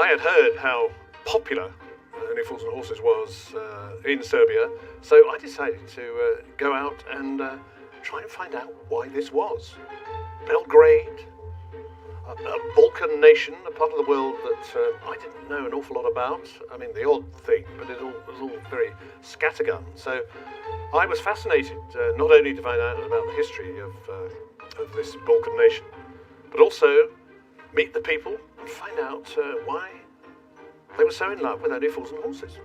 I had heard how popular Only Fools and Horses was in Serbia, so I decided to go out and try and find out why this was. Belgrade, a Balkan nation, a part of the world that I didn't know an awful lot about. I mean, the odd thing, but it was all very scattergun. So I was fascinated not only to find out about the history of this Balkan nation, but also meet the people and find out why they were so in love with Only Fools and Horses.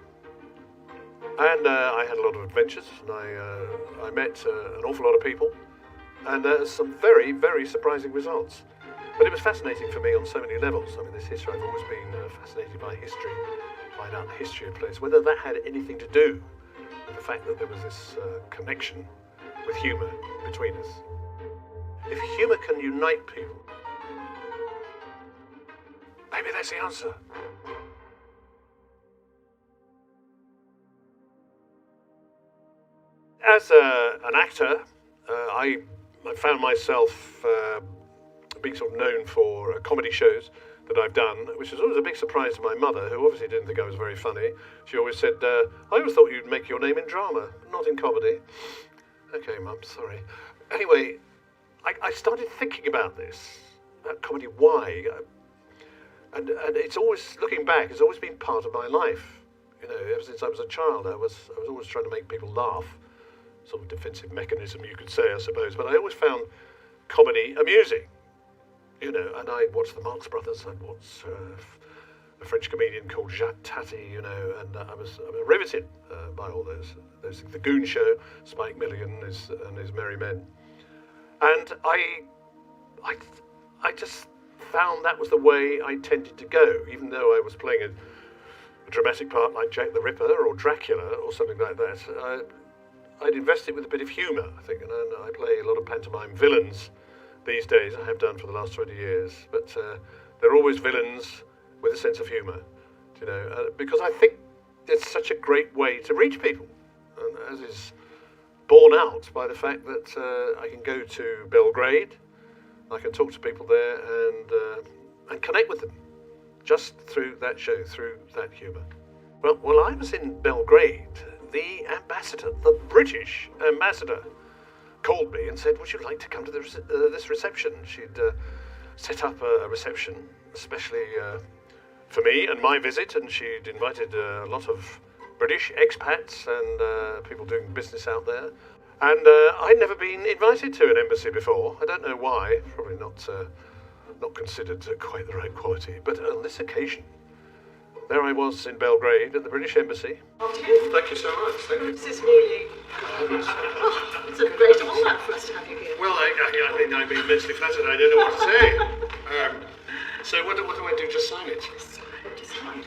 And I had a lot of adventures, and I met an awful lot of people, and some very, very surprising results. But it was fascinating for me on so many levels. I mean, this history, I've always been fascinated by history, find out the history of place, whether that had anything to do with the fact that there was this connection with humour between us. If humour can unite people, maybe that's the answer. As an actor, I found myself being sort of known for comedy shows that I've done, which was always a big surprise to my mother, who obviously didn't think I was very funny. She always said, I always thought you'd make your name in drama, not in comedy. Okay, Mum, sorry. Anyway, I started thinking about this, about comedy, why? And it's always, looking back, it's always been part of my life. You know, ever since I was a child, I was always trying to make people laugh. Sort of defensive mechanism, you could say, I suppose. But I always found comedy amusing. You know, and I watched the Marx Brothers. I'd watched a French comedian called Jacques Tati, you know, and I was riveted by all those things. The Goon Show, Spike Milligan and his Merry Men. And I just found that was the way I tended to go, even though I was playing a dramatic part like Jack the Ripper or Dracula or something like that. I'd invested with a bit of humour, I think, and I play a lot of pantomime villains these days. I have done for the last 20 years, but they're always villains with a sense of humour, you know, because I think it's such a great way to reach people, and as is borne out by the fact that I can go to Belgrade, I can talk to people there and connect with them just through that show, through that humour. Well, while I was in Belgrade, the ambassador, the British ambassador, called me and said, would you like to come to this reception? She'd set up a reception, especially for me and my visit, and she'd invited a lot of British expats and people doing business out there. And I'd never been invited to an embassy before. I don't know why, probably not considered quite the right quality, but on this occasion, there I was in Belgrade at the British Embassy. Thank you so much. Thank you. This is really... it's a great honour for us to have you here. Well, I've been immensely flattered. I don't know what to say. So what do I do? Just sign it? Just sign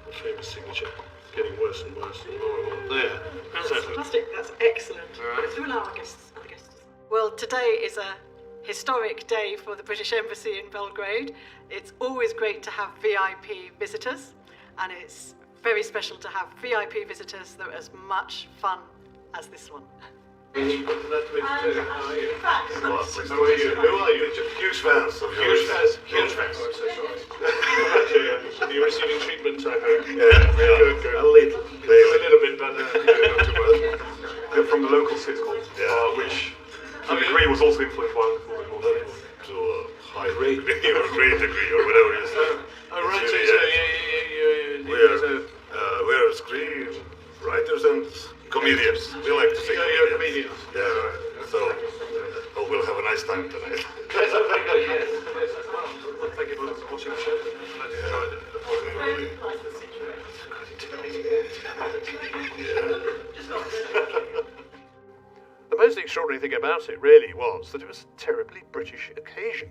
The famous signature. Getting worse and worse. There. How's that? Fantastic. That's excellent. All right. Who are our guests? Well, today is a historic day for the British Embassy in Belgrade. It's always great to have VIP visitors, and it's very special to have VIP visitors that are as much fun as this one. How are you? How are you? Who are you? Huge fans of yours. Huge fans. I'm so sorry. You're receiving treatment, I hope. Yeah, Good. a little. A little bit, but Not too much. They're from the local sitcom, which to a degree was also influenced by to a high great degree or great degree or whatever it is. Oh, right, so we're screen writers and comedians. We like to say you're comedians. Yeah, right. So we'll have a nice time tonight. Yes, very good, yes. Well, thank you for watching the show. Really. The most extraordinary thing about it really was that it was a terribly British occasion.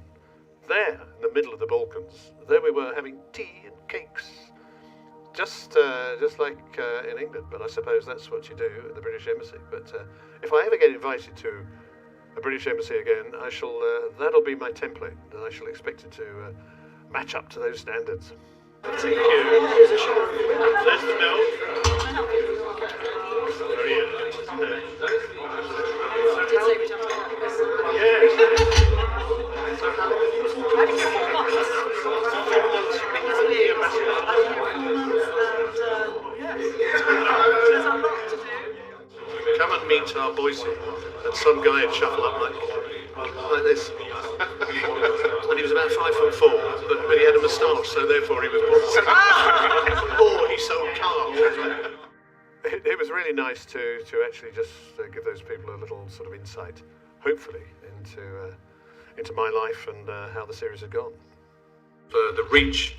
There, in the middle of the Balkans, there we were having tea and cakes. Just like in England, but I suppose that's what you do at the British Embassy. But if I ever get invited to a British Embassy again, that'll be my template, and I shall expect it to match up to those standards. Thank you. There's the milk. Very Only 4 months. 4 months you've been the ambassador. There's a lot to do. Come and meet our Boycie. And some guy would shuffle up like this. And he was about 5'4", but he had a moustache, so therefore he was bald. Or he sold cars. It was really nice to actually just give those people a little sort of insight, hopefully, into my life and how the series had gone. The reach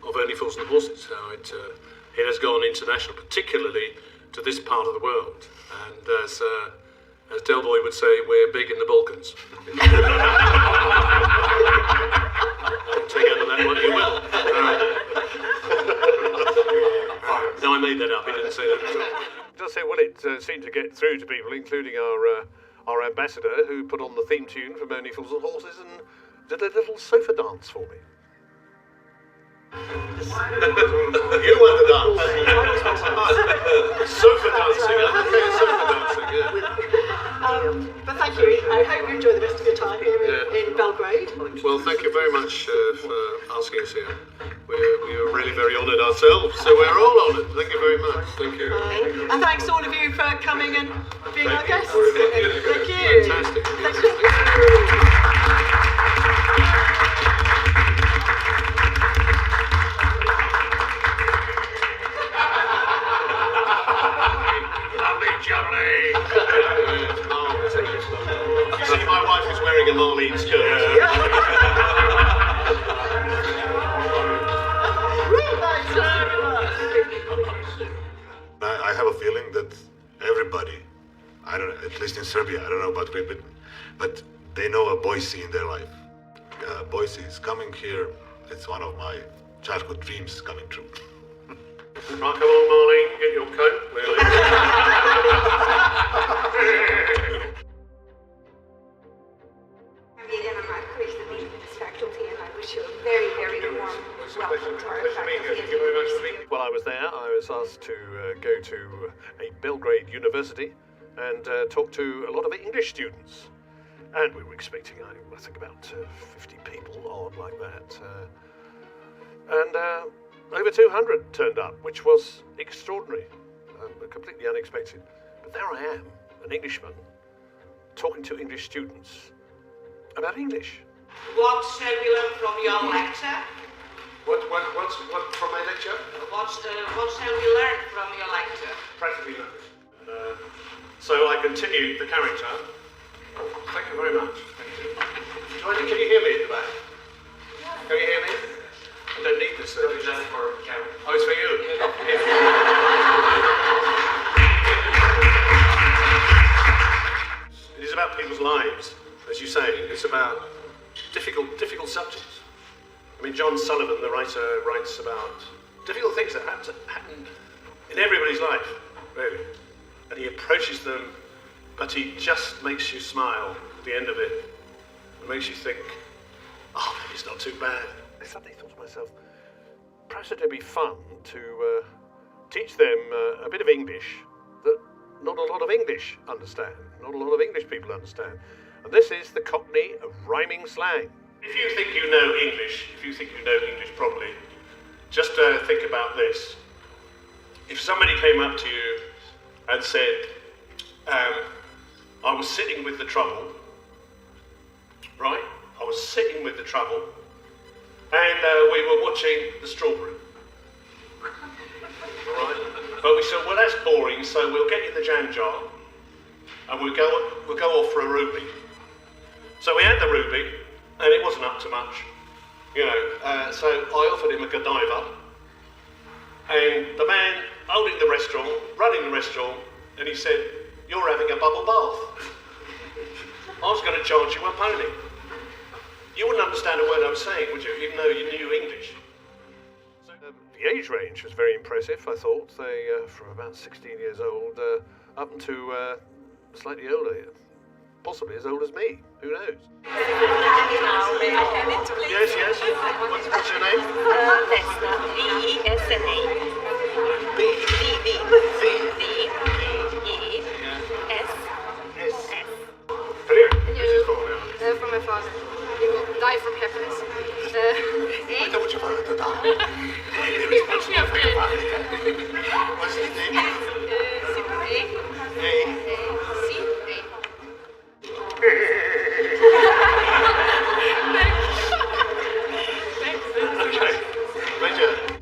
of Only Fools and Horses, how it has gone international, particularly to this part of the world. And as Del Boy would say, we're big in the Balkans. Take out of that what you will. No, I made that up. He didn't say that at all. Just say, well, it seemed to get through to people, including our ambassador, who put on the theme tune from Only Fools and Horses and did a little sofa dance for me. You want the dance? Sofa dancing. Okay, sofa dancing. Yeah. But thank you. I hope you enjoy the rest of your time here in Belgrade. Well, thank you very much for asking us here. We are really very honoured ourselves, so we're all honoured. Thank you very much. Thank you. And thanks to all of you for coming and being our guests. Thank you. Fantastic. Thank you. You see, my wife is wearing a Marlene skirt. I have a feeling that everybody, I don't know, at least in Serbia, I don't know about Great Britain, but they know a Boycie in their life. Boycie is coming here. It's one of my childhood dreams coming true. Right, come on, Marlene, get your coat, really. Faculty, and I wish you a very, very warm welcome to our faculty. While I was there, I was asked to go to a Belgrade university and talk to a lot of English students. And we were expecting, I think, about 50 people odd like that. And over 200 turned up, which was extraordinary, completely unexpected. But there I am, an Englishman, talking to English students about English. What shall we learn from your lecture? What from my lecture? What shall we learn from your lecture? Practically nothing. So I continued the character. Thank you very much. Thank you. Can you hear me at the back? Can you hear me? I don't need this. Really just for camera. Oh, it's for you. It is about people's lives, as you say. It's about difficult subjects. I mean, John Sullivan, the writer, writes about difficult things that happen in everybody's life, really. And he approaches them, but he just makes you smile at the end of it. It makes you think, oh, maybe it's not too bad. I suddenly thought to myself, perhaps it'd be fun to teach them a bit of English that not a lot of English understand, not a lot of English people understand. And this is the Cockney rhyming slang. If you think you know English, properly, just think about this. If somebody came up to you and said, I was sitting with the trouble, right? I was sitting with the trouble, and we were watching the strawberry. Right? But we said, well, that's boring, so we'll get you the jam jar, and we'll go off for a ruby. So we had the ruby, and it wasn't up to much, so I offered him a Godiva, and the man owning the restaurant, running the restaurant, and he said, you're having a bubble bath. I was going to charge you a pony. You wouldn't understand a word I was saying, would you, even though you knew English? So, the age range was very impressive, I thought. They, from about 16 years old up to slightly older, possibly as old as me. Who knows? Yes. What's your name? Vesna. V-E-S-N-A. V-E-S. Brilliant. This is for now. From my father. He will die What's his name?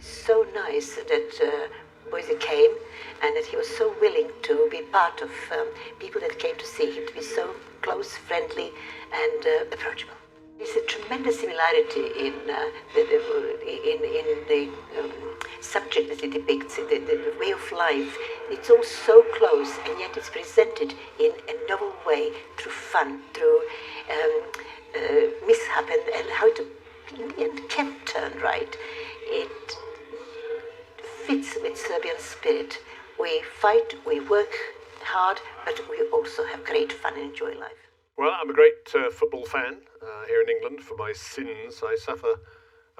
So nice that Boycie came and that he was so willing to be part of people that came to see him, to be so close, friendly, and approachable. There's a tremendous similarity in the subject that it depicts, the way of life. It's all so close, and yet it's presented in a novel way through fun, through mishap, and how it in the end can turn right. It fits with Serbian spirit. We fight, we work hard, but we also have great fun and enjoy life. Well, I'm a great football fan here in England. For my sins, I suffer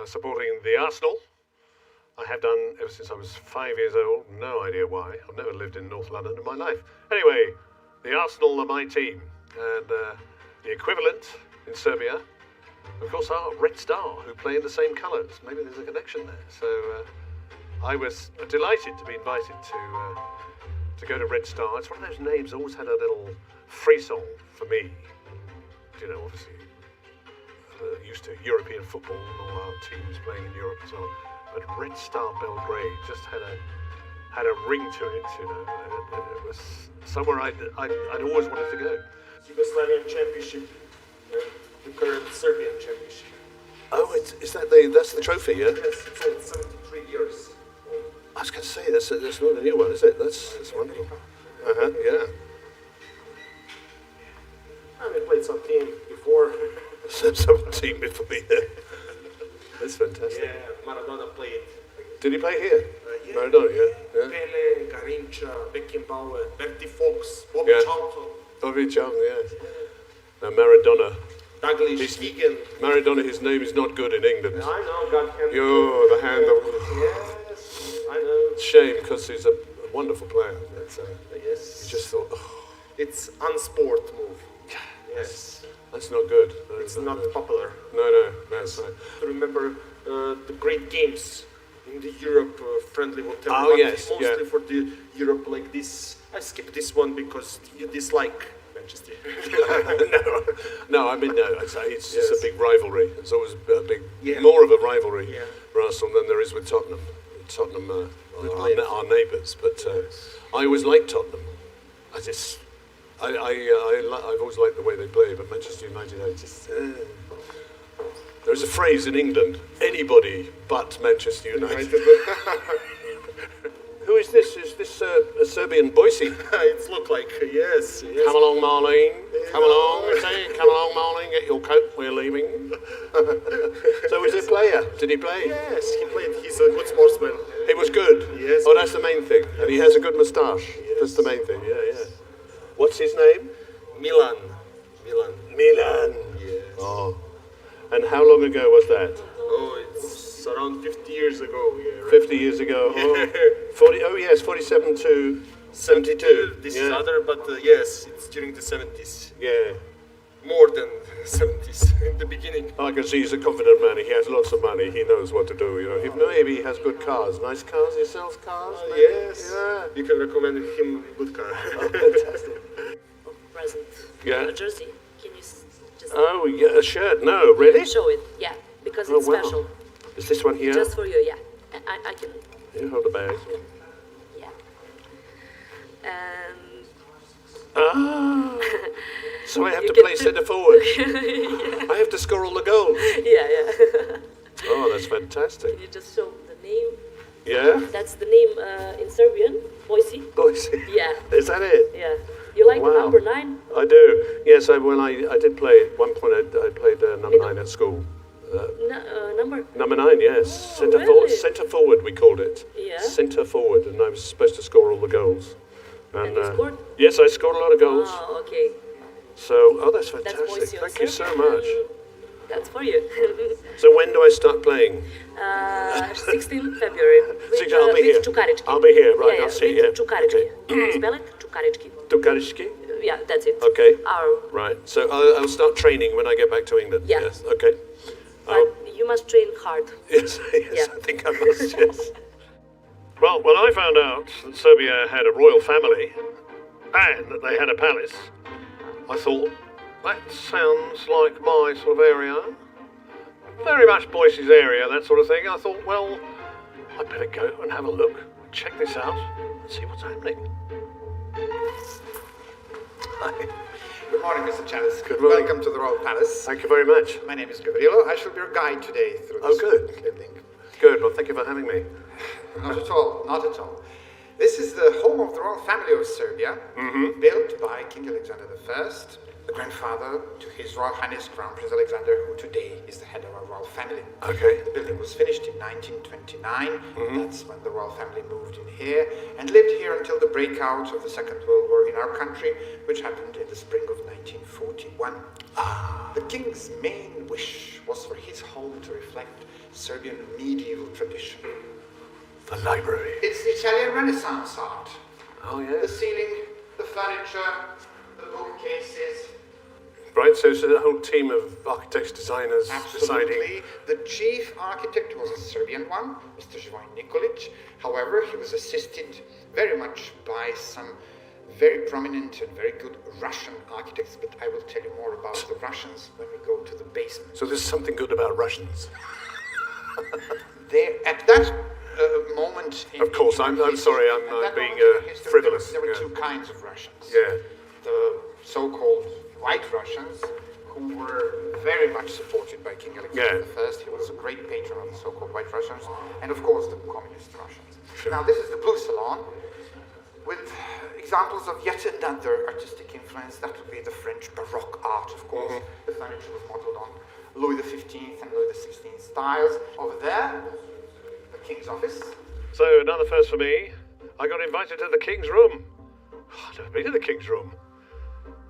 supporting the Arsenal. I have done ever since I was 5 years old. No idea why. I've never lived in North London in my life. Anyway, the Arsenal are my team. And the equivalent in Serbia, of course, are Red Star, who play in the same colours. Maybe there's a connection there. So I was delighted to be invited to go to Red Star. It's one of those names, always had a little frisson for me. You know, obviously, used to European football and all our teams playing in Europe as well. But Red Star Belgrade just had a ring to it, you know. It was somewhere I'd always wanted to go. Yugoslavian Championship, the current Serbian Championship. Oh, that's the trophy, yeah? Yes, it's old, 73 years. I was going to say that's not a new one, is it? That's wonderful. Yeah. I played some team before. Some team before me. Yeah. That's fantastic. Yeah, Maradona played. Did he play here? Yeah. Maradona, yeah. Pele, Garincha, Beckenbauer, Bertie Fox, Bobby Yeah. Charlton, Bobby Charlton, yes. Now Maradona. Douglas Egan. Maradona, his name is not good in England. I know, God hand. Yo, the hand of... Yes, I know. Shame, because he's a wonderful player. Yes. You just thought, oh, It's unsport move. Yes. that's not good. It's not popular. No, that's right. To remember the great games in the Europe friendly hotel. Oh, but yes, mostly yeah. for the Europe like this. I skip this one because you dislike Manchester. No, I mean, no, it's just a big rivalry. It's always a big, Yeah. more of a rivalry Yeah. for Arsenal than there is with Tottenham. Tottenham are played. our neighbours, but I always liked Tottenham. I've always liked the way they play, but Manchester United, there's a phrase in England, anybody but Manchester United. Who is this? Is this a Serbian Boycie? It's look like, yes. Come along, Marlene. Come along. Come along, Marlene. Get your coat. We're leaving. So is he a player? Did he play? Yes, he played. He's a good sportsman. He was good. Yes. Oh, that's the main thing. And he has a good moustache. Yes. That's the main thing. Yeah. What's his name? Milan. Milan. Yes. Oh. And how long ago was that? Oh, it's around 50 years ago. Yeah, right. 50 years ago. Oh, 40. Oh yes, 47 to 72. This yeah. is other, but yes, it's during the 70s. Yeah. More than 70s in the beginning. I can see he's a confident man. He has lots of money. He knows what to do. You know, maybe he has good cars. Nice cars. He sells cars. Maybe? Yes. Yeah. You can recommend him good car. Oh, fantastic. Present. Yeah. A jersey. Can you just Oh, yeah, a shirt. No, really? show it? Yeah, because Oh, it's wow. special. Is this one here? Just for you, yeah. I can, Here, hold the bag. yeah. And Ah. So I have You to get play to- centre forward. yeah, I have to score all the goals. yeah. Oh, that's fantastic. Can you just show the name? Yeah? That's the name in Serbian, Boycie. Boycie. Yeah, Is that it? yeah. You like Wow. number 9? I do. Yes, I did play at one point. I played number 9 at school. Number? Number 9, yes. Centre really? forward. Centre forward, we called it. Yeah. Centre forward, and I was supposed to score all the goals. And you scored? Yes, I scored a lot of goals. Oh, okay. So, that's That's fantastic. Boycie on Thank you so Serbian. much. That's for you. So when do I start playing? 16th February. With, I'll be here. with Čukarički. I'll be here, right, Yeah, I'll see with you. Čukarički. Spell it? Čukarički. Tukariski? Yeah, that's it. Okay. Our, Right. So I'll start training when I get back to England. Yeah. Yes. Okay. but you must train hard. Yes, yes, Yeah. I think I must, yes. Well, when I found out that Serbia had a royal family and that they had a palace, I thought, that sounds like my sort of area. Very much Boycie's area, that sort of thing. I thought, well, I'd better go and have a look, check this out, and see what's happening. Hi. Good morning, Mr. Chalice. Good morning. Welcome to the Royal Palace. Thank you very much. My name is Gavrilo. I shall be your guide today through this good. building. Good, well, thank you for having me. Not at all, not at all. This is the home of the royal family of Serbia, built by King Alexander I, the grandfather to His Royal Highness Crown Prince Alexander, who today is the head of our royal family. Okay. The building was finished in 1929. That's when the royal family moved in here and lived here until the breakout of the Second World War in our country, which happened in the spring of 1941. The king's main wish was for his home to reflect Serbian medieval tradition. The library. It's Italian Renaissance art. Oh, The yes. ceiling, the furniture, the bookcases. Right, so it's a whole team of architects, designers deciding. Absolutely. The chief architect was a Serbian one, Mr. Jovan Nikolic. However, he was assisted very much by some very prominent and very good Russian architects, but I will tell you more about the Russians when we go to the basement. So there's something good about Russians. There, at that moment... Of course, I'm sorry, I'm at that being moment in history, frivolous. There were Yeah. two kinds of Russians. Yeah. The so-called white Russians, who were very much supported by King Alexander I. He was a great patron of the so-called white Russians, and of course the communist Russians. Sure. Now this is the Blue Salon, with examples of yet another artistic influence. That would be the French Baroque art, of course. The furniture was modeled on Louis XV and Louis XVI styles. Over there, the King's office. So another first for me. I got invited to the King's room. I've never been to the King's room.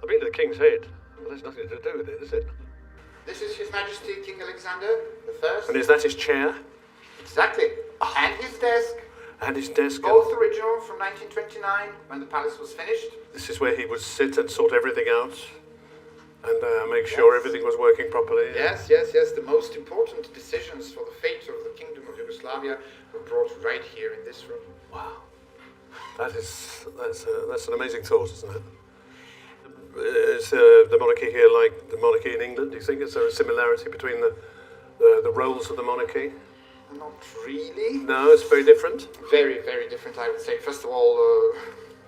I've been to the King's head. Well, there's nothing to do with it, is it? This is His Majesty King Alexander I. And is that his chair? Exactly. And his desk. And his desk? Both original from 1929, when the palace was finished. This is where he would sit and sort everything out and make sure everything was working properly. Yes, yes, yes. The most important decisions for the fate of the Kingdom of Yugoslavia were brought right here in this room. Wow. That's an amazing thought, isn't it? Is the monarchy here like the monarchy in England? Do you think is there a similarity between the roles of the monarchy? Not really. No, it's very different. Very, very different, I would say. First of all,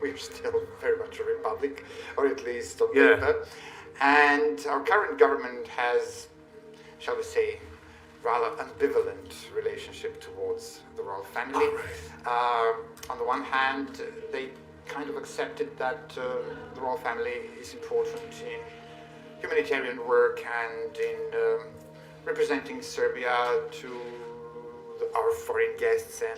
we're still very much a republic, or at least on paper. And our current government has, shall we say, rather ambivalent relationship towards the royal family. On the one hand, they kind of accepted that the royal family is important in humanitarian work and in representing Serbia to our foreign guests and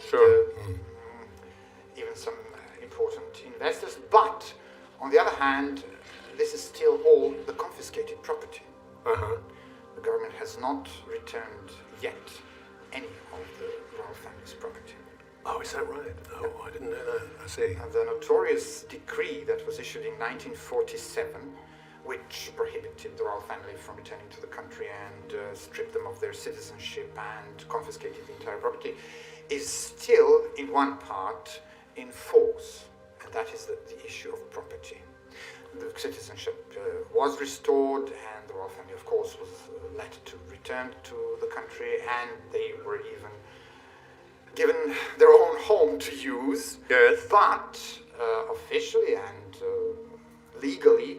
even some important investors. But on the other hand, this is still all the confiscated property. The government has not returned yet any of the royal family's property. Oh, is that right? Oh, I didn't know that. I see. And the notorious decree that was issued in 1947, which prohibited the royal family from returning to the country and stripped them of their citizenship and confiscated the entire property, is still, in one part, in force. And that is the issue of property. The citizenship was restored, and the royal family, of course, was let to return to the country, and they were even given their own home to use. Yes. But officially and legally,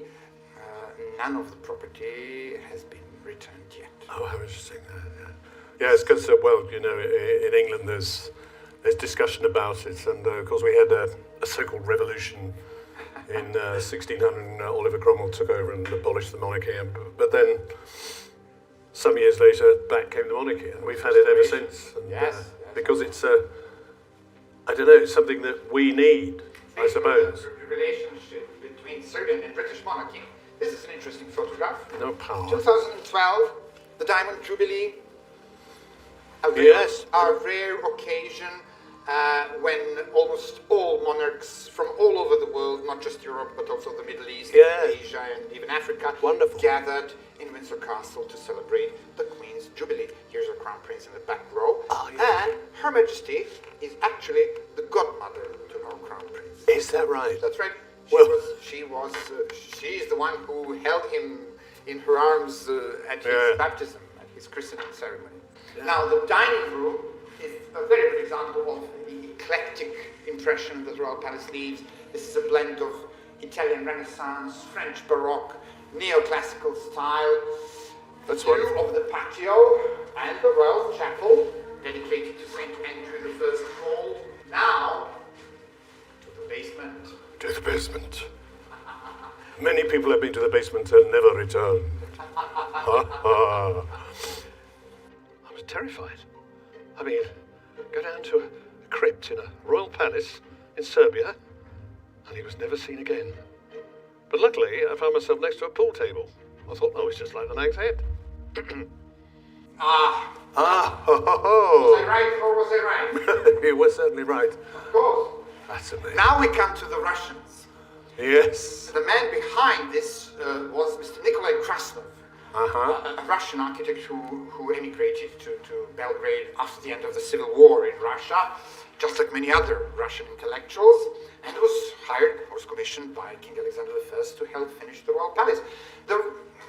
none of the property has been returned yet. Oh, how interesting that. Yeah, it's because well, you know, in England there's discussion about it, and of course we had a so-called revolution in 1600. Oliver Cromwell took over and abolished the monarchy, but then some years later, back came the monarchy, and we've had it ever since. And, yes. Because it's I don't know, it's something that we need, I suppose. The relationship between Serbian and British monarchy. This is an interesting photograph. No power. 2012, the Diamond Jubilee. A rare occasion, when almost all monarchs from all over the world, not just Europe, but also the Middle East, Asia, and even Africa, gathered in Windsor Castle to celebrate the Queen's Jubilee. Here's our Crown Prince in the back row. And Her Majesty is actually the godmother to our Crown Prince. Is that right? That's right. She is the one who held him in her arms at his baptism, at his christening ceremony. Now, the dining room is a very good example of the eclectic impression that the Royal Palace leaves. This is a blend of Italian Renaissance, French Baroque, neoclassical style. That's view wonderful. of the patio and the Royal Chapel, dedicated to St. Andrew the First Hall. Now, to the basement. To the basement. Many people have been to the basement and never returned. I was terrified. I mean, go down to a crypt in a royal palace in Serbia, and he was never seen again. But luckily, I found myself next to a pool table. I thought, oh, it's just like the Nag's Head. Ho, ho. Was I right or was I right? You were certainly right. Of course. That's amazing. Now we come to the Russians. Yes. The man behind this was Mr. Nikolai Krasnov, a Russian architect who emigrated to Belgrade after the end of the Civil War in Russia, just like many other Russian intellectuals, and was commissioned by King Alexander I to help finish the Royal Palace.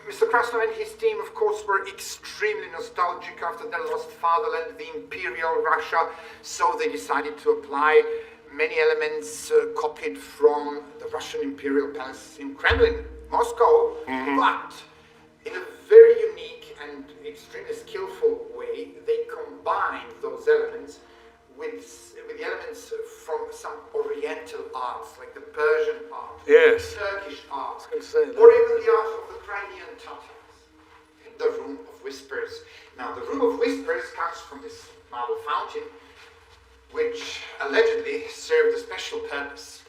Mr. Krasnov and his team, of course, were extremely nostalgic after their lost fatherland, the Imperial Russia, so they decided to apply many elements copied from the Russian Imperial Palace in Kremlin, Moscow, but in a very unique and extremely skillful way, they combined those elements with the elements from some Oriental arts, like the Persian art, Turkish art, or even the art of the Crimean Tatars. The Room of Whispers. Now, the Room of Whispers comes from this marble fountain, which allegedly served a special purpose.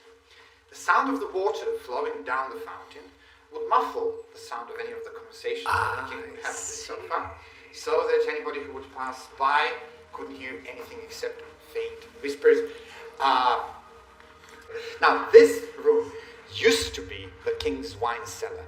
The sound of the water flowing down the fountain would muffle the sound of any of the conversations that the king would have with the sofa, so that anybody who would pass by couldn't hear anything except faint whispers. Now, this room used to be the king's wine cellar.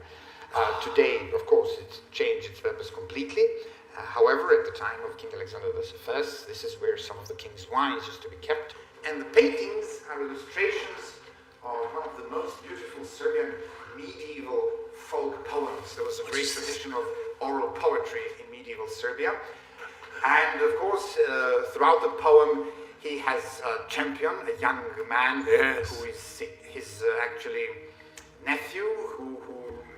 Today, of course, it's changed its purpose completely. However, at the time of King Alexander I, this is where some of the king's wines used to be kept. And the paintings are illustrations of one of the most beautiful Serbian medieval folk poems. There was a great tradition of oral poetry in medieval Serbia. And of course, throughout the poem, he has a champion, a young man, who is his actually nephew, who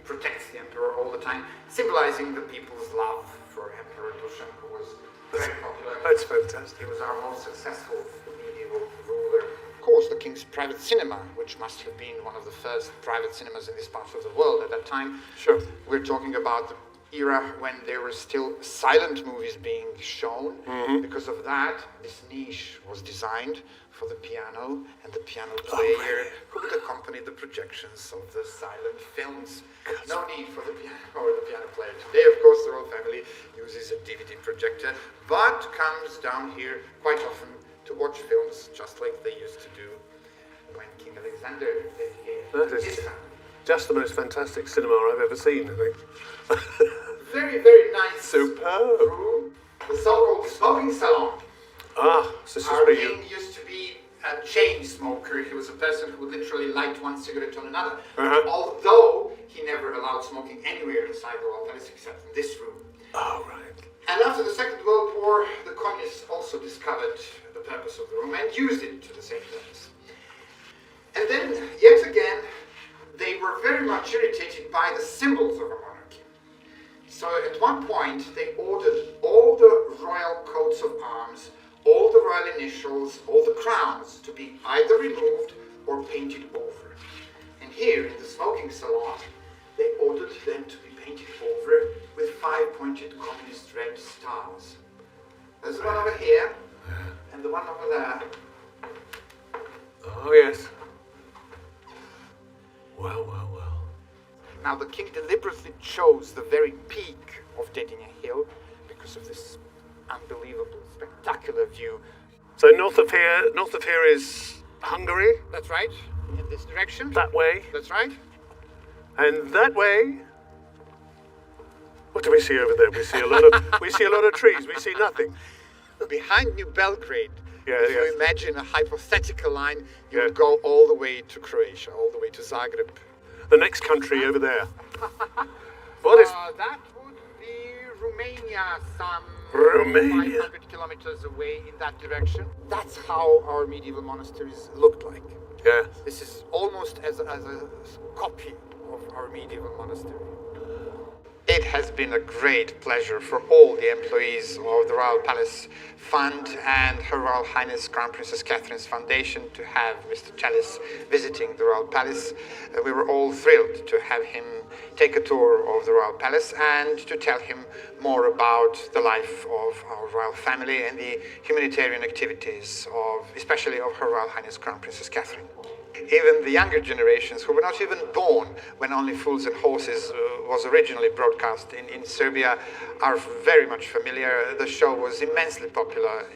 protects the emperor all the time, symbolizing the people's love for Emperor Dusan, who was very popular. That's fantastic. He was our most successful medieval ruler. Of course, the king's private cinema, which must have been one of the first private cinemas in this part of the world at that time. Sure. We're talking about the era when there were still silent movies being shown. Because of that, this niche was designed for the piano and the piano player who would accompany the projections of the silent films. No need for the piano or the piano player. Today, of course, the royal family uses a DVD projector, but comes down here quite often to watch films just like they used to do when King Alexander lived here. That is just the most fantastic cinema I've ever seen, I think. Very, very nice. Superb. Room. The so-called smoking salon. So this is Our where king used to be a chain smoker. He was a person who literally light one cigarette on another. Although he never allowed smoking anywhere inside the royal palace except in this room. Oh, right. And after the Second World War, the communists also discovered the purpose of the room and used it to the same purpose. And then, yet again, they were very much irritated by the symbols of a monarchy. So at one point, they ordered all the royal coats of arms, all the royal initials, all the crowns to be either removed or painted over. And here in the smoking salon, they ordered them to be painted over with 5-pointed communist red stars. There's the one over here, and the one over there. Oh, yes. Well, well, well. Now, the king deliberately chose the very peak of Dedinya Hill because of this unbelievable, spectacular view. So north of here is Hungary. That's right. In this direction. That way. That's right. And that way. What do we see over there? We see a lot of trees. We see nothing. Behind New Belgrade, Yeah, if yeah. you imagine a hypothetical line, you would go all the way to Croatia, all the way to Zagreb. The next country over there. What is That would be Romania, some Romania? 500 kilometers away in that direction. That's how our medieval monasteries looked like. Yeah. This is almost as a copy of our medieval monastery. It has been a great pleasure for all the employees of the Royal Palace Fund and Her Royal Highness Crown Princess Catherine's Foundation to have Mr. Chalice visiting the Royal Palace. We were all thrilled to have him take a tour of the Royal Palace and to tell him more about the life of our royal family and the humanitarian activities of, especially of Her Royal Highness Crown Princess Catherine. Even the younger generations who were not even born when Only Fools and Horses was originally broadcast in Serbia are very much familiar. The show was immensely popular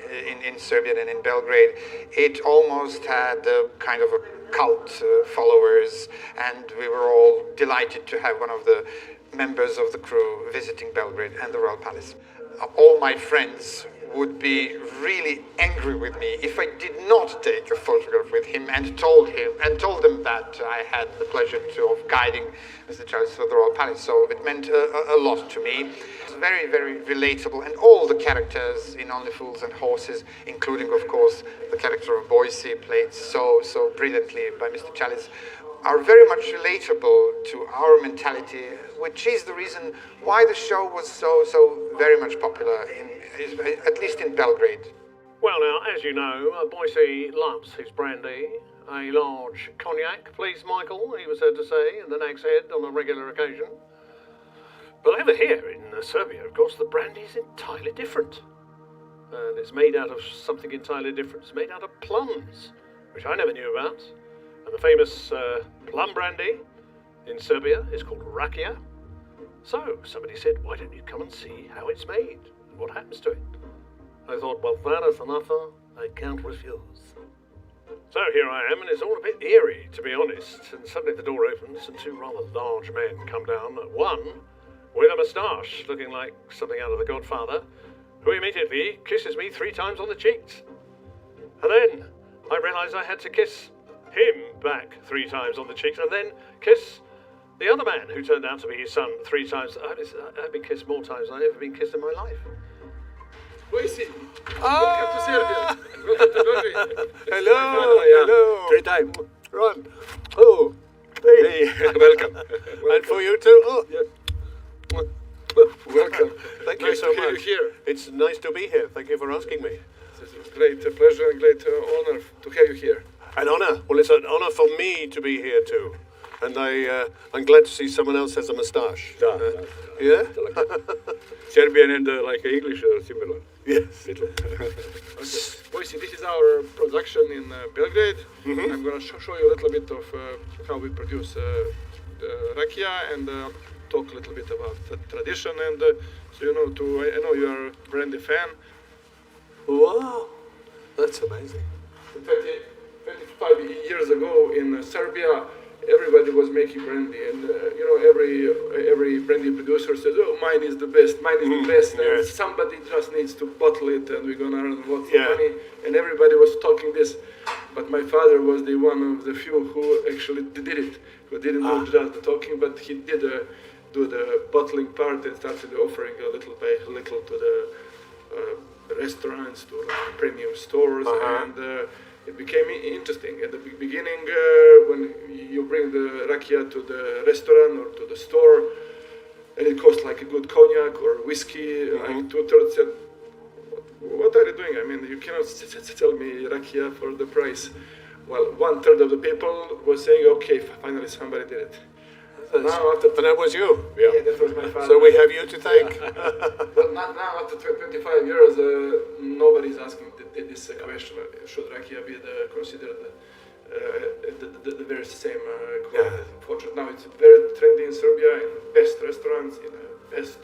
in Serbia and in Belgrade. It almost had a kind of a cult followers, and we were all delighted to have one of the members of the crew visiting Belgrade and the Royal Palace. All my friends would be really angry with me if I did not take a photograph with him and told them that I had the pleasure of guiding Mr. Charles to the Royal Palace. So it meant a lot to me. It's very, very relatable, and all the characters in Only Fools and Horses, including, of course, the character of Boycie, played so brilliantly by Mr. Chalice, are very much relatable to our mentality, which is the reason why the show was so very much popular, at least in Belgrade. Well, now, as you know, Boycie loves his brandy, a large cognac. Please, Michael, he was heard to say in the Nag's Head on a regular occasion. But over here in Serbia, of course, the brandy is entirely different. And it's made out of something entirely different. It's made out of plums, which I never knew about. And the famous plum brandy in Serbia is called rakia. So somebody said, why don't you come and see how it's made and what happens to it? I thought, well, that is an offer I can't refuse. So here I am, and it's all a bit eerie, to be honest. And suddenly the door opens, and two rather large men come down. One with a moustache, looking like something out of The Godfather, who immediately kisses me 3 times on the cheeks. And then I realised I had to kiss him back 3 times on the cheeks, and then kiss the other man, who turned out to be his son, 3 times. I've been kissed more times than I've ever been kissed in my life. Boycie, welcome to Serbia. Welcome to Belgrade. Hello. 3 times. Run. Oh. Hey. Welcome. And for you too. Oh. Yeah. Welcome. Thank you Nice so to have much. you here. It's nice to be here. Thank you for asking me. It's a great pleasure and great honor to have you here. An honour. Well, it's an honour for me to be here too. And I'm glad to see someone else has a moustache. Yeah? Serbian and like English are similar. Yes. Boycie, this is our production in Belgrade. Mm-hmm. I'm going to show you a little bit of how we produce rakia and talk a little bit about the tradition. And so you know, I know you are a brandy fan. Wow. That's amazing. 25 years ago in Serbia, everybody was making brandy, and you know, every brandy producer says, "Oh, mine is the best, mine is the best," and yes. somebody just needs to bottle it, and we're gonna earn lots of Yeah. money. And everybody was talking this, but my father was the one of the few who actually did it, who didn't do just the talking, but he did do the bottling part and started offering a little by little to the restaurants, to like premium stores, and it became interesting. At the beginning, when you bring the rakia to the restaurant or to the store, and it costs like a good cognac or whiskey, like 2/3 said, "What are you doing? I mean, you cannot tell me rakia for the price." Well, 1/3 of the people was saying, "Okay, finally somebody did it." And that was you. Yeah, that was my father. So we have you to thank. But now, after 25 years, nobody's asking this question: should rakia be considered the very same quality? Now it's very trendy in Serbia, in best restaurants, in the best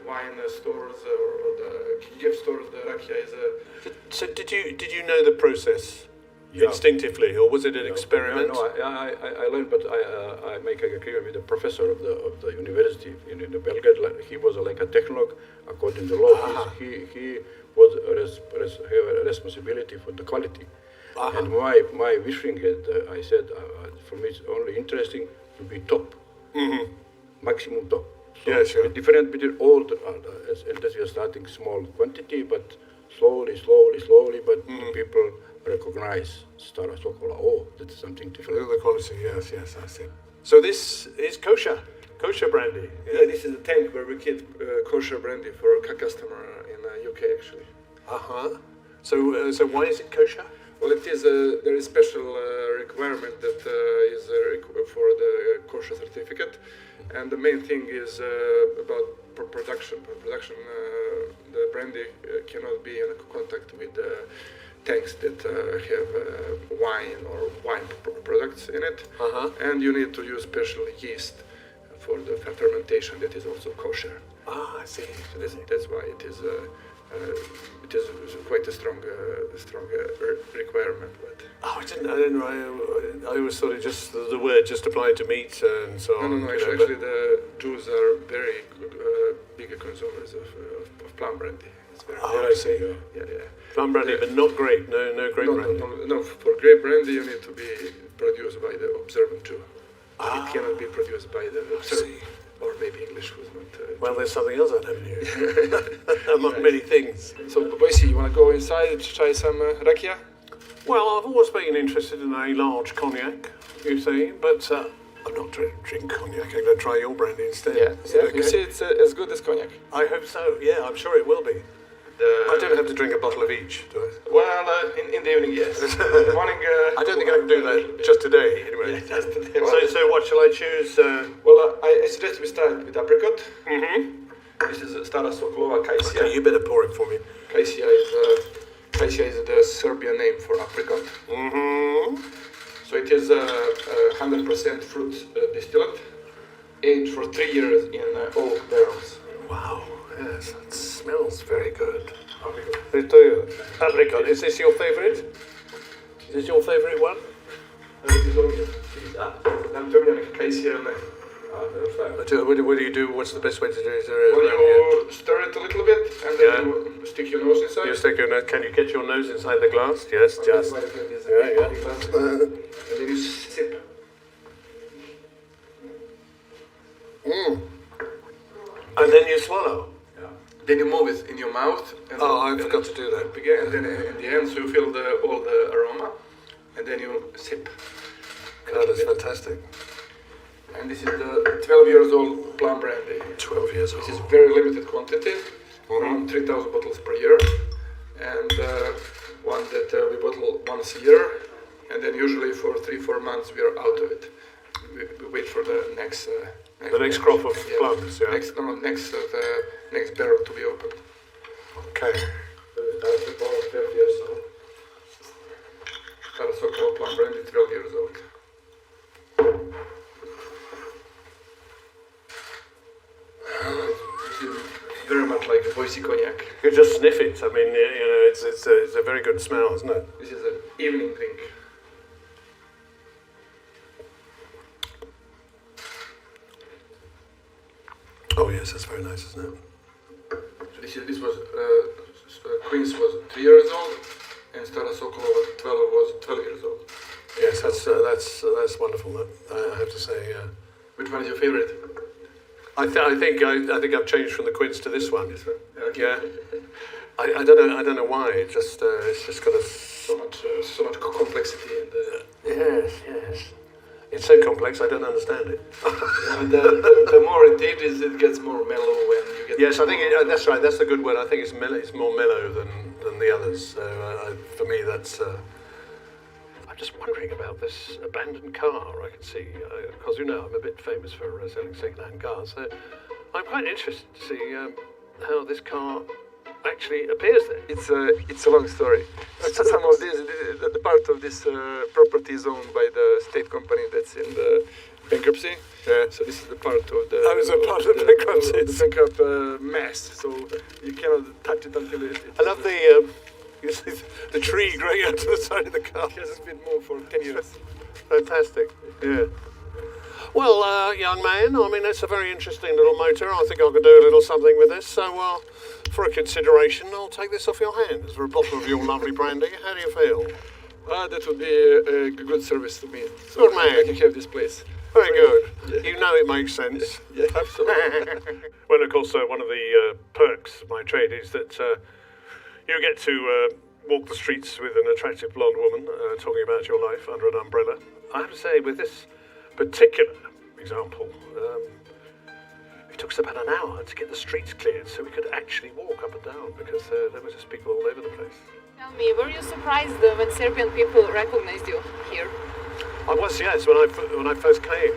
wine stores or the gift stores, the rakia is a... So did you know the process instinctively, or was it an experiment? No, I learned, but I make an agreement with the professor of the university in the Belgrade. He was like a technologue according to law. He was have a responsibility for the quality. And my wishing is, I said, for me it's only interesting to be top, maximum top. So yeah, sure. Different between all the as we are starting small quantity, but slowly, but people recognize Stara Sokola. Oh, that's something different. The quality, yes, I see. So this is kosher brandy. Yeah, this is a tank where we keep kosher brandy for a customer in UK actually. So why is it kosher? Well, it is there is special requirement that is for the kosher certificate, and the main thing is about production. The brandy cannot be in contact with tanks that have wine or wine products in it, and you need to use special yeast for the fermentation that is also kosher. I see. So that's why it is quite a strong requirement. But I didn't. I always thought it just the word just applied to meat and so on. No. Actually, the Jews are very big consumers of plum brandy. It's very I see. Yeah. Plum brandy, but not grape. No grape brandy. No. For grape brandy, you need to be produced by the observant Jew. It cannot be produced by the observant. Or maybe English was not... well, there's something else I never knew. Among many things. So, Boycie, you want to go inside and try some rakia? Well, I've always been interested in a large cognac, you see, but I'm not drink cognac. I'm going to try your brandy instead. Yeah. Okay? You see, it's as good as cognac. I hope so. Yeah, I'm sure it will be. I don't have to drink a bottle of each, do I? Well, in the evening, yes. Morning. I don't think I can do that just today, anyway. Yeah, just today. So what shall I choose? Well, I suggest we start with apricot. This is Stara Sokolova Kajsija. Okay, you better pour it for me. Kajsija is the Serbian name for apricot. So it is 100% fruit distillate, aged for 3 years in oak barrels. Wow. Yes, it smells very good. Apricot. Is this your favourite? Is this your favourite one? What do you do? What's the best way to do it? Well, you stir it a little bit and then you stick your nose inside. You stick your nose. Can you get your nose inside the glass? Yes, just. And then you sip. And then you swallow. Then you move it in your mouth. And I forgot to do that. And then in the end, so you feel all the aroma, and then you sip. God, that's fantastic. And this is the 12 years old plum brandy. 12 years old. This is very limited quantity, around 3,000 bottles per year, and one that we bottle once a year, and then usually for 3-4 months we are out of it. We wait for the next. The next crop of plums, yeah? Next barrel to be opened. Okay. Stara Sokolova plum brandy, 12 years old. Very much like a Boycie cognac. You just sniff it. I mean, it's a very good smell, isn't it? This is an evening drink. Oh yes, that's very nice, isn't it? So this was Queen's was 3 years old, and Stara Sokolova 12 was 12 years old. Yes, that's wonderful. I have to say. Which one is your favorite? I think I've changed from the Quince to this one. This one? Okay. Yeah. I don't know why. It's just got a so much complexity in the. Yes. It's so complex, I don't understand it. And the more it ages, it gets more mellow when you get. Yes, I think that's right. That's the good word. I think it's mellow. It's more mellow than the others. So for me, that's. I'm just wondering about this abandoned car. I can see because I'm a bit famous for selling second-hand cars. So I'm quite interested to see how this car actually appears there. It's a long story. Some of the part of this property is owned by the state company that's in the bankruptcy. Yeah. So this is the part of the. Oh, it's a part of the bankruptcy. The bankrupt mess. So you cannot touch it until it. I love the tree growing out to the side of the car. It hasn't been moved for 10 years. Fantastic. Yeah. Well, young man, I mean, that's a very interesting little motor. I think I could do a little something with this. So, for a consideration, I'll take this off your hands for a bottle of your lovely brandy. How do you feel? That would be a good service to me. So Good man. I can have this place. Very good. Yeah. You know it makes sense. Yeah, absolutely. Well, of course, one of the perks of my trade is that you get to walk the streets with an attractive blonde woman talking about your life under an umbrella. I have to say, with this particular example, it took us about an hour to get the streets cleared so we could actually walk up and down because there was just people all over the place. Tell me, were you surprised when Serbian people recognized you here? I was, yes. When I first came,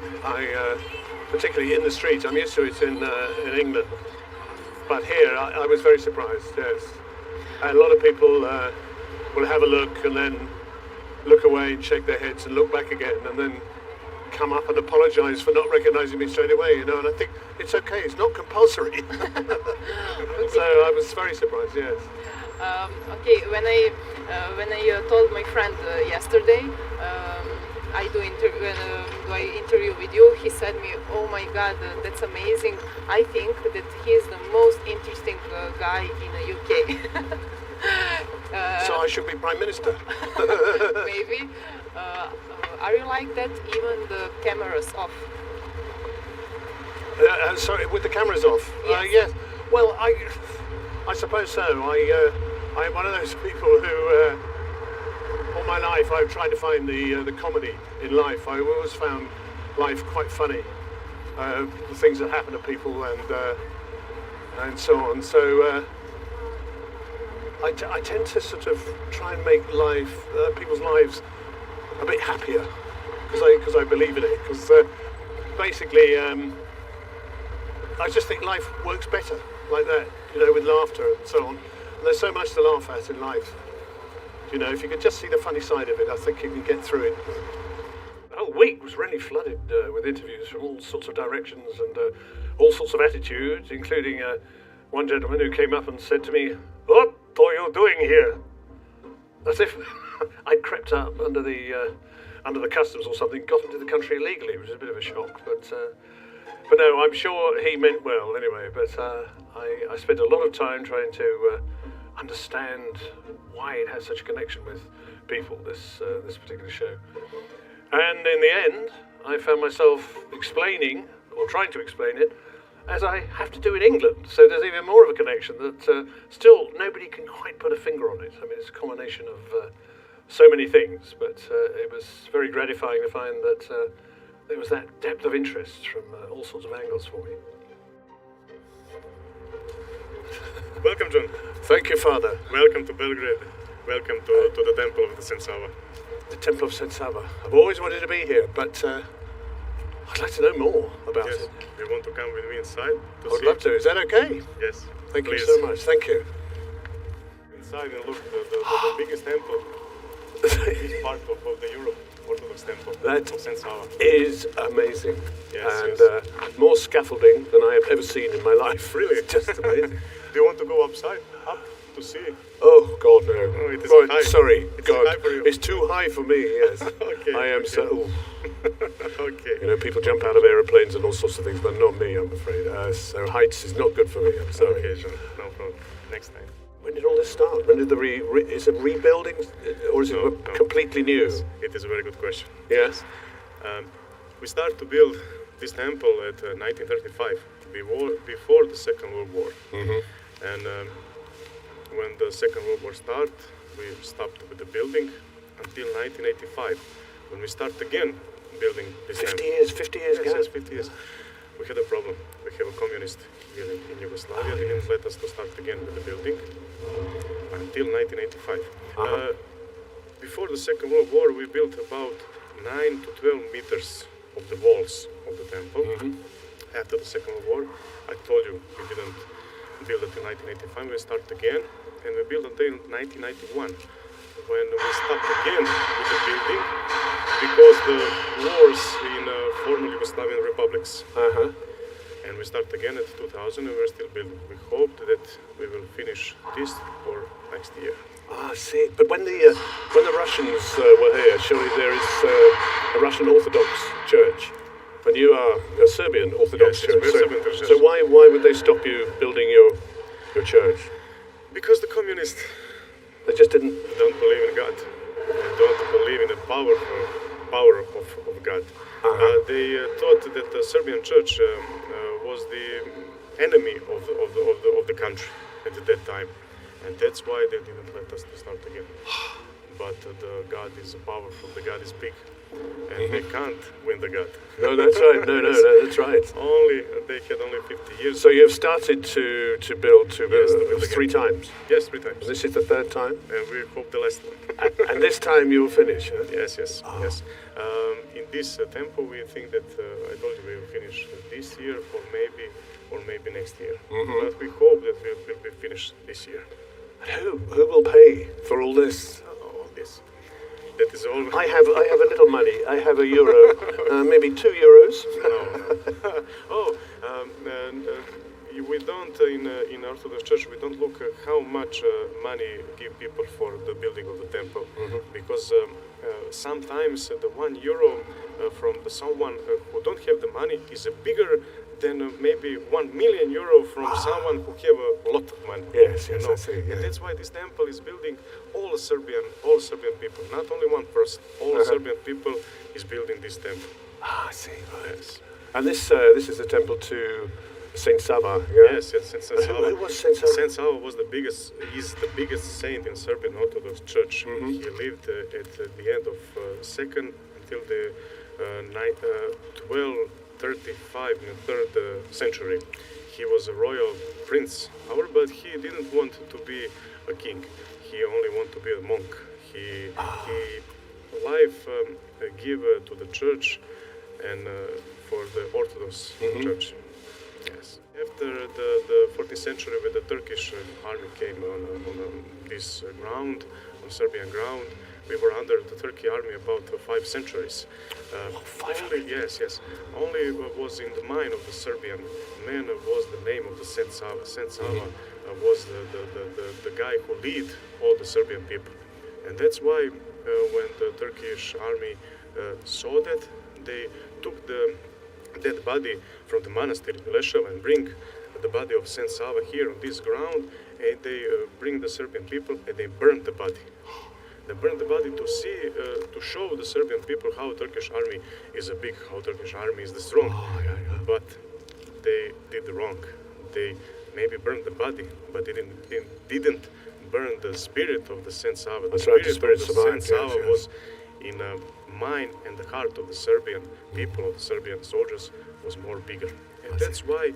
particularly in the streets, I'm used to it in England, but here I was very surprised. Yes, and a lot of people will have a look and then look away and shake their heads and look back again and then come up and apologise for not recognising me straight away. You know, and I think it's okay. It's not compulsory. So I was very surprised. Yes. Okay, when I told my friend yesterday, I do interview with you, he said me, oh my god, that's amazing. I think that he is the most interesting guy in the UK. So I should be Prime Minister. Maybe. Are you like that even the cameras off? Sorry, with the cameras off? Yes. Yes. Well, I suppose so. I'm one of those people who, all my life, I've tried to find the comedy in life. I've always found life quite funny. The things that happen to people and so on. So I tend to sort of try and make people's lives a bit happier because I believe in it. Because basically, I just think life works better like that, you know, with laughter and so on. And there's so much to laugh at in life. You know, if you could just see the funny side of it, I think you can get through it. The whole week was really flooded with interviews from all sorts of directions and all sorts of attitudes, including one gentleman who came up and said to me, "What are you doing here?" As if I'd crept up under the customs or something, got into the country illegally, which was a bit of a shock. But no, I'm sure he meant well anyway. But I spent a lot of time trying to understand why it has such a connection with people, this particular show. And in the end, I found myself explaining, or trying to explain it, as I have to do in England. So there's even more of a connection that still nobody can quite put a finger on it. I mean, it's a combination of so many things, but it was very gratifying to find that there was that depth of interest from all sorts of angles for me. Welcome, John. Thank you, Father. Welcome to Belgrade. Welcome to the Temple of the St. Sava. The Temple of St. Sava. I've always wanted to be here, but I'd like to know more about it. You want to come with me inside? I'd love to. Is that okay? Yes. Thank Please. you so much. Thank you. Inside and look, the biggest temple is part of the Europe Orthodox Temple of St. Sava. Is amazing. Yes, and yes. More scaffolding than I have ever seen in my life. Really? It's just amazing. Do you want to go up to see? Oh, God, no. Oh, it is Oh, high. sorry, It's God. high for you. It's too high for me, yes. Okay, I am okay. so... Okay. You know, people jump out of aeroplanes and all sorts of things, but not me, I'm afraid. So heights is not good for me, I'm sorry. Okay, John. No problem. Next time. When did all this start? When did is it rebuilding, or is it completely new? Yes, it is a very good question. Yes. We started to build this temple at 1935, before the Second World War. Mm-hmm. And when the Second World War started, we stopped with the building until 1985, when we start again building this 50 temple. years, 50 years ago? Yes, 50 years. We had a problem. We have a communist here in Yugoslavia. They didn't let us to start again with the building until 1985. Before the Second World War, we built about 9 to 12 meters of the walls of the temple. Mm-hmm. After the Second World War, I told you we didn't build until 1985. We started again, and we built until 1991, when we stopped again with the building, because the wars in former Yugoslavian republics. Uh-huh. And we start again at 2000 and we're still building. We hope that we will finish this or next year. Ah, I see. But when the Russians were here, surely there is a Russian Orthodox church. And you are a Serbian Orthodox church. We're Serbian Orthodox. So why would they stop you building your church? Because the communists They just didn't. don't believe in God. They don't believe in the power of God. They thought that the Serbian church was the enemy of the country at that time, and that's why they didn't let us to start again. But the God is powerful. The God is big, and they can't win the God. No, that's right. No, that's right. They had only 50 years. So you've started to build Yes, three times. Yes, 3 times. This is the third time, And we hope the last one. and this time you will finish. Huh? Yes. In this temple, we think that I told you we will finish this year or maybe next year. But we hope that we will be finished this year. Who will pay for all this? All this. That is all. I have a little money. I have €1, maybe €2. We don't in Orthodox Church. We don't look how much money give people for the building of the temple, because sometimes the €1 from someone who don't have the money is bigger than maybe €1,000,000 from someone who have a lot of money. Yes, you know? I see. Yeah. And that's why this temple is building all Serbian people, not only one person. All Serbian people is building this temple. Ah, I see. Right. Yes. And this is the temple to Saint Sava. Yeah? Yes, Saint Sava. Who was Saint Sava? Saint Sava was is the biggest saint in Serbian Orthodox Church. He lived at the end of second until the 1235 in the 3rd century. He was a royal prince, however, but he didn't want to be a king. He only wanted to be a monk. He life give to the church and for the Orthodox Church. Yes. After the 14th century, when the Turkish army came on this ground, on Serbian ground, we were under the Turkey army about 5 centuries. Yes. Only was in the mind of the Serbian man was the name of the Saint Sava. Saint Sava was the guy who lead all the Serbian people. And that's why when the Turkish army saw that, they took the dead body from the monastery in Leševo and bring the body of Saint Sava here on this ground, and they bring the Serbian people and they burn the body. They burned the body to see, to show the Serbian people how Turkish army is big, how Turkish army is the strong. But they did wrong. They maybe burned the body, but they didn't burn the spirit of the Saint Sava. The spirit of the Saint Sava was in the mind and the heart of the Serbian people, of the Serbian soldiers, was more bigger. And that's why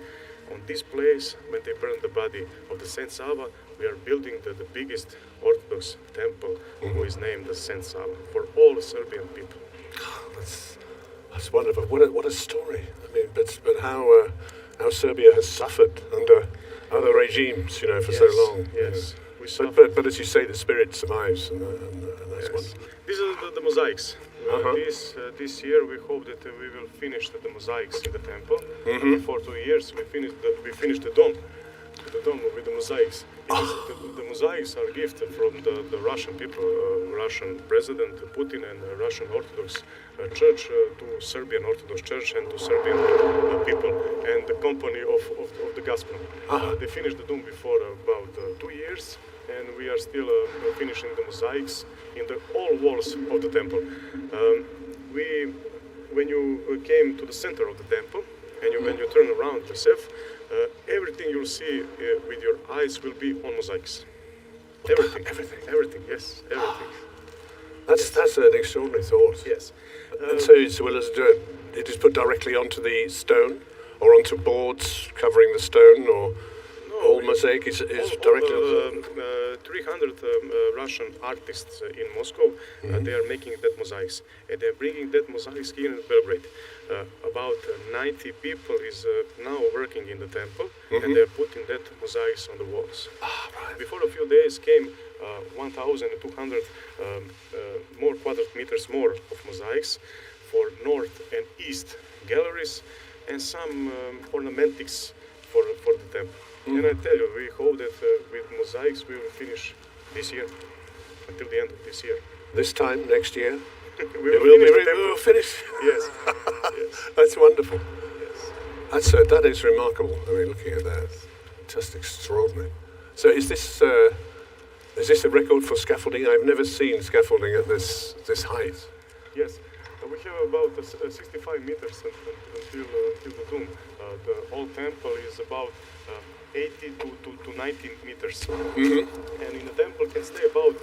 on this place, when they burned the body of the Saint Sava, we are building the biggest Orthodox temple, who is named the Saint Sava, for all Serbian people. That's wonderful. What a story. I mean, but how Serbia has suffered under other regimes, for so long. Yes. But as you say, the spirit survives, and that's wonderful. These are the mosaics. This year we hope that we will finish the mosaics in the temple. For 2 years we finished the dome with the mosaics. The mosaics are gift from the Russian people, Russian President Putin and Russian Orthodox Church to Serbian Orthodox Church and to Serbian people and the company of the Gazprom. They finished the dome before about 2 years, and we are still finishing the mosaics in the all walls of the temple. When you came to the center of the temple, and when you turn around yourself, everything you'll see with your eyes will be on mosaics. Everything, yes, everything. That's an extraordinary thought. Yes. And so it is put directly onto the stone, or onto boards covering the stone, or all mosaic is directly. 300 Russian artists in Moscow, they are making that mosaics, and they're bringing that mosaics here in Belgrade. About 90 people is now working in the temple, and they're putting that mosaics on the walls. Before a few days came 1,200 more quadrat meters more of mosaics for north and east galleries, and some ornamentics for the temple. And I tell you, we hope that with mosaics we will finish this year, until the end of this year. This time next year, we will finish. Yes. Yes. That's wonderful. Yes. That is remarkable. I mean, looking at that, just extraordinary. So, is this a record for scaffolding? I've never seen scaffolding at this height. Yes. We have about 65 meters until the tomb. The whole temple is about 80 to 90 meters. And in the temple can stay about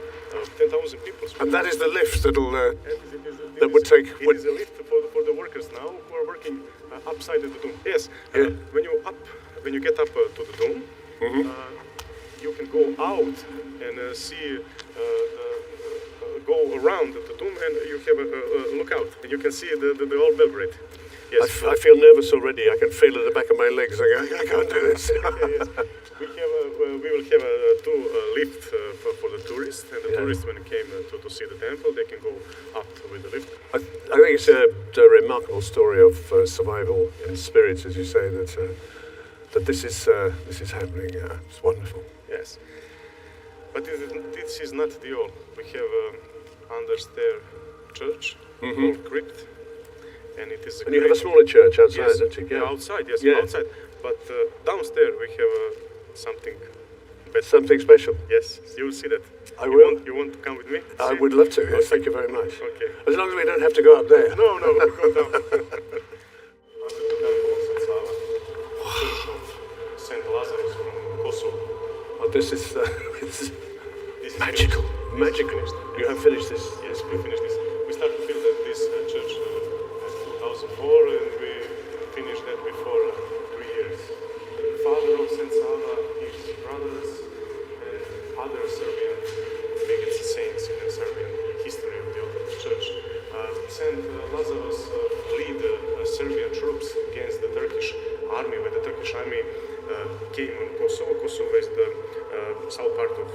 10,000 people. And that is the lift that would take... It is a lift for the workers now who are working upside of the tomb. Yes, when you get up to the tomb, you can go out and see, go around the tomb, and you have a lookout, and you can see the old Belgrade. Yes. I feel nervous already. I can feel it at the back of my legs. I can't do this. Yes. We will have two lifts for the tourists, and the tourists, when they came to see the temple, they can go up with the lift. I think it's a remarkable story of survival in spirit, as you say, that this is happening. It's wonderful. Yes, but this is not the all. We have understair church, called crypt. And it is. And you have a smaller church outside, yes, don't you? Yeah. Outside, yes, outside. But downstairs we have something better. Something special? Yes, you will see that. I will. You want to come with me? I would love to. Yes, thank you very much. Okay. As long as we don't have to go up there. No, we go down. St. Lazarus from Kosovo. Oh, this is magical. Magical. You have finished this? Yes, we finished this. We started to build this church in 2004, and we finished that before 3 years. The father of St. Sava, his brothers, and other Serbian biggest saints in the Serbian history of the Orthodox Church. St. Lazarus lead Serbian troops against the Turkish army, when the Turkish army came on Kosovo. Kosovo is the south part of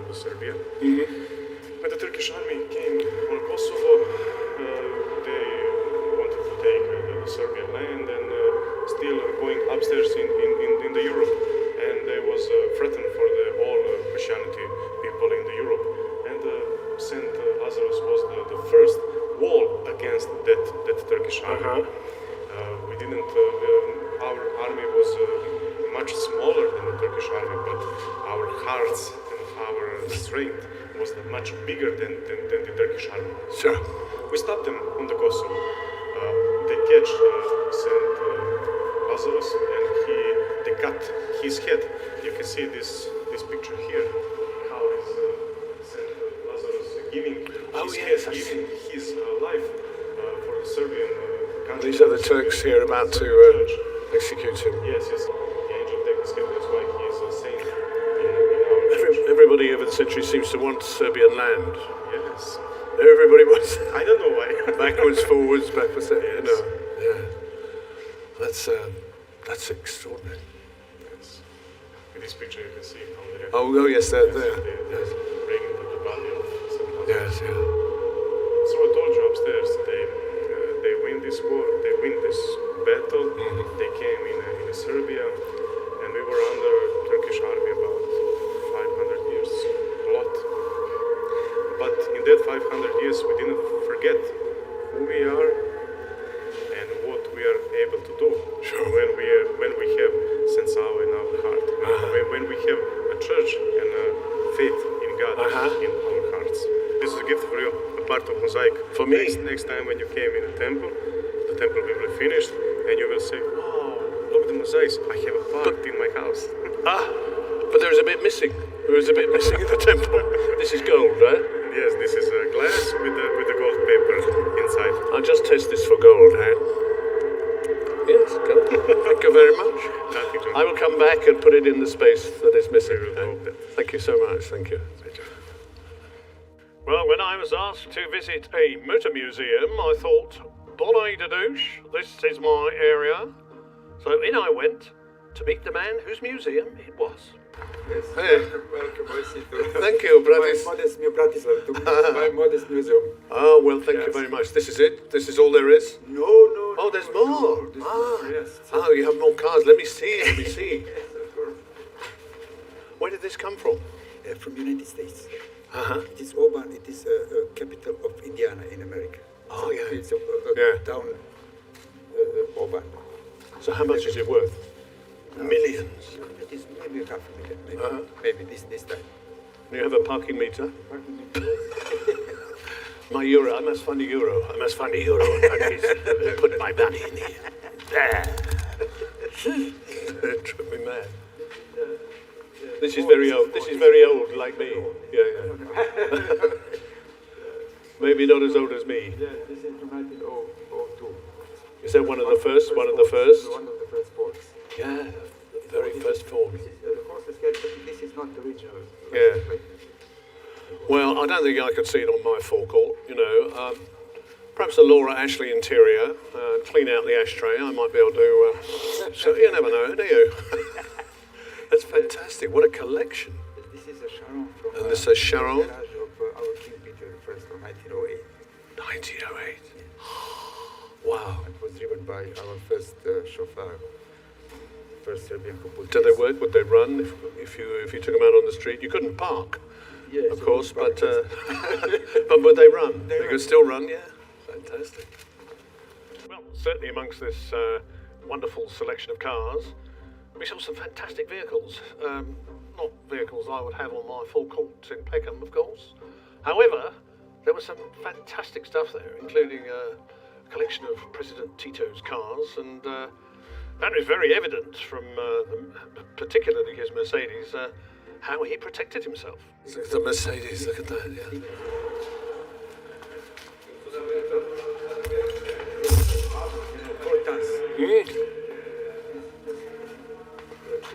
the Serbia. When the Turkish army came on Kosovo, they wanted to take the Serbian land and still going upstairs in the Europe. And they was threatened for the whole Christianity people in the Europe. And St. Lazarus was the first wall against that Turkish army. We didn't, our army was much smaller than the Turkish army, but our hearts and our strength was much bigger than the Turkish army. Sure. We stopped them on the Kosovo. They catch St. Lazarus, and they cut his head. You can see this picture here. How is St. Lazarus giving his head, giving his life for the Serbian country. These are the Turks here about to execute him. Yes. The angel takes his head. That's why he is a saint in our Everybody over the century seems to want Serbian land. Yes. Everybody wants. I don't know why. Backwards, forwards, backwards. Yes. You know. Yeah. That's extraordinary. Yes. In this picture you can see from there. Oh yes, there. Yes. Bringing the body of St. Lazarus. Yes, yeah. So I told you upstairs, they win this war, they win this battle. They came in Serbia, and we were under Turkish army about 500 years, a lot. But in that 500 years, we didn't forget who we are and what we are able to do. Sure. When we have St. Sava in our heart, when we have a church and a faith in God in our hearts. This is a gift for you, a part of mosaic. For me? Next time when you came in the temple will be finished, and you will say, wow, look at the mosaics, I have a part in my house. But there is a bit missing. There is a bit missing in the temple. This is gold, right? Yes, this is a glass with the gold paper inside. I'll just test this for gold, Han. Yes, gold. Thank you very much. I will come back and put it in the space that is missing. Thank you so much. Thank you. Well, when I was asked to visit a motor museum, I thought, Bonnie Dadouche, this is my area. So in I went to meet the man whose museum it was. Yes. Hey. Welcome, Boycie. Thank you, Bratis. My modest Bratislava, to my modest museum. Oh, well, thank you very much. This is it? This is all there is? No. Oh, there's more. Yes. Oh, you have more cars. Let me see. Where did this come from? From United States. Uh-huh. It is Auburn. It is capital of Indiana in America. Oh, yeah. It's a town, Auburn. So how much is it worth? Millions. It is maybe half a million, maybe this time. You have a parking meter? My euro. I must find a euro. In that case. Put my money in here. There. It drove me mad. This is very old. This is very old, like me. Yeah. Maybe not as old as me. Yeah, this is from 1902. Is that one of the first? One of the first? One of the first forts. Yeah, the very first form. The horse is scared, but this is not the original. Yeah. Well, I don't think I could see it on my forecourt, you know. Perhaps a Laura Ashley interior, clean out the ashtray. I might be able to. So you never know, do you? That's fantastic. What a collection. This is a Sharon from. And this is Sharon. The garage of our King Peter I from 1908. 1908. Wow. It was driven by our first chauffeur, first Serbian composer. Did they work? Would they run if you took them out on the street? You couldn't park, yes, of course, but but would they run? They could still run, yeah. Fantastic. Well, certainly amongst this wonderful selection of cars, we saw some fantastic vehicles. Not vehicles I would have on my forecourt in Peckham, of course. However, there was some fantastic stuff there, including a collection of President Tito's cars, and that is very evident from particularly his Mercedes, how he protected himself. Look at the Mercedes, look at that, yeah.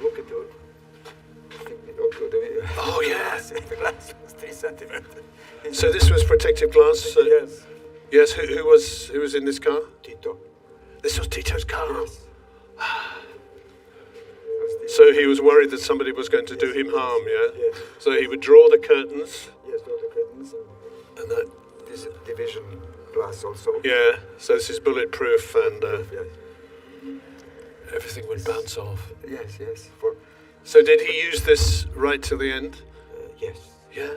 Look at the. Oh yeah. The glass was 3 centimeters. So this was protective glass. Yes. Yes. Who was in this car? Tito. This was Tito's car. Yes. So he was worried that somebody was going to do him harm, yeah? Yes. So he would draw the curtains. Yes, draw the curtains. And that. This division glass also. Yeah. So this is bulletproof, and Yes. everything would bounce off. Yes. So did he use this right till the end? Yes. Yeah.